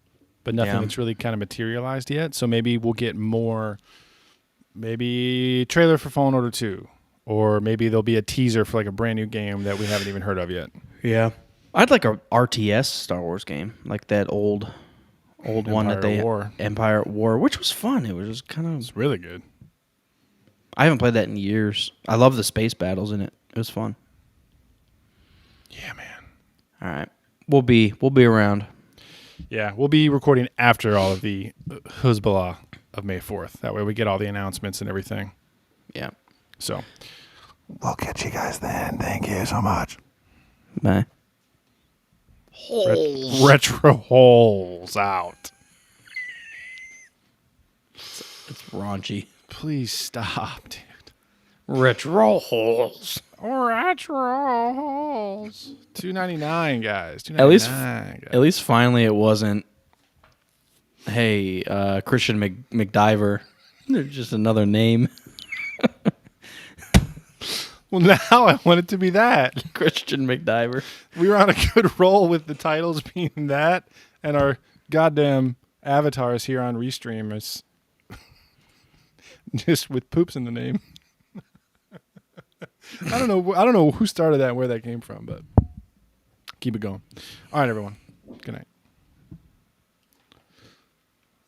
but nothing that's really kind of materialized yet. So maybe we'll get more. Maybe trailer for Fallen Order 2, or maybe there'll be a teaser for like a brand new game that we haven't even heard of yet. Yeah, I'd like a RTS Star Wars game, like that old one that they Empire War, which was fun. It was just it's really good. I haven't played that in years. I love the space battles in it. It was fun. Yeah, man. All right, we'll be around. Yeah, we'll be recording after all of the Hezbollah of May 4th. That way we get all the announcements and everything. Yeah. So we'll catch you guys then. Thank you so much. Bye. Retro holes out. It's raunchy. Please stop, dude. Retro holes. Retro holes. $2.99, guys. $2.99. At least finally it wasn't. Hey, Christian McDiver. They're just another name. Well, now I want it to be that. Christian McDiver. We were on a good roll with the titles being that, and our goddamn avatars here on Restream is just with poops in the name. I don't know who started that and where that came from, but keep it going. All right, everyone. Good night.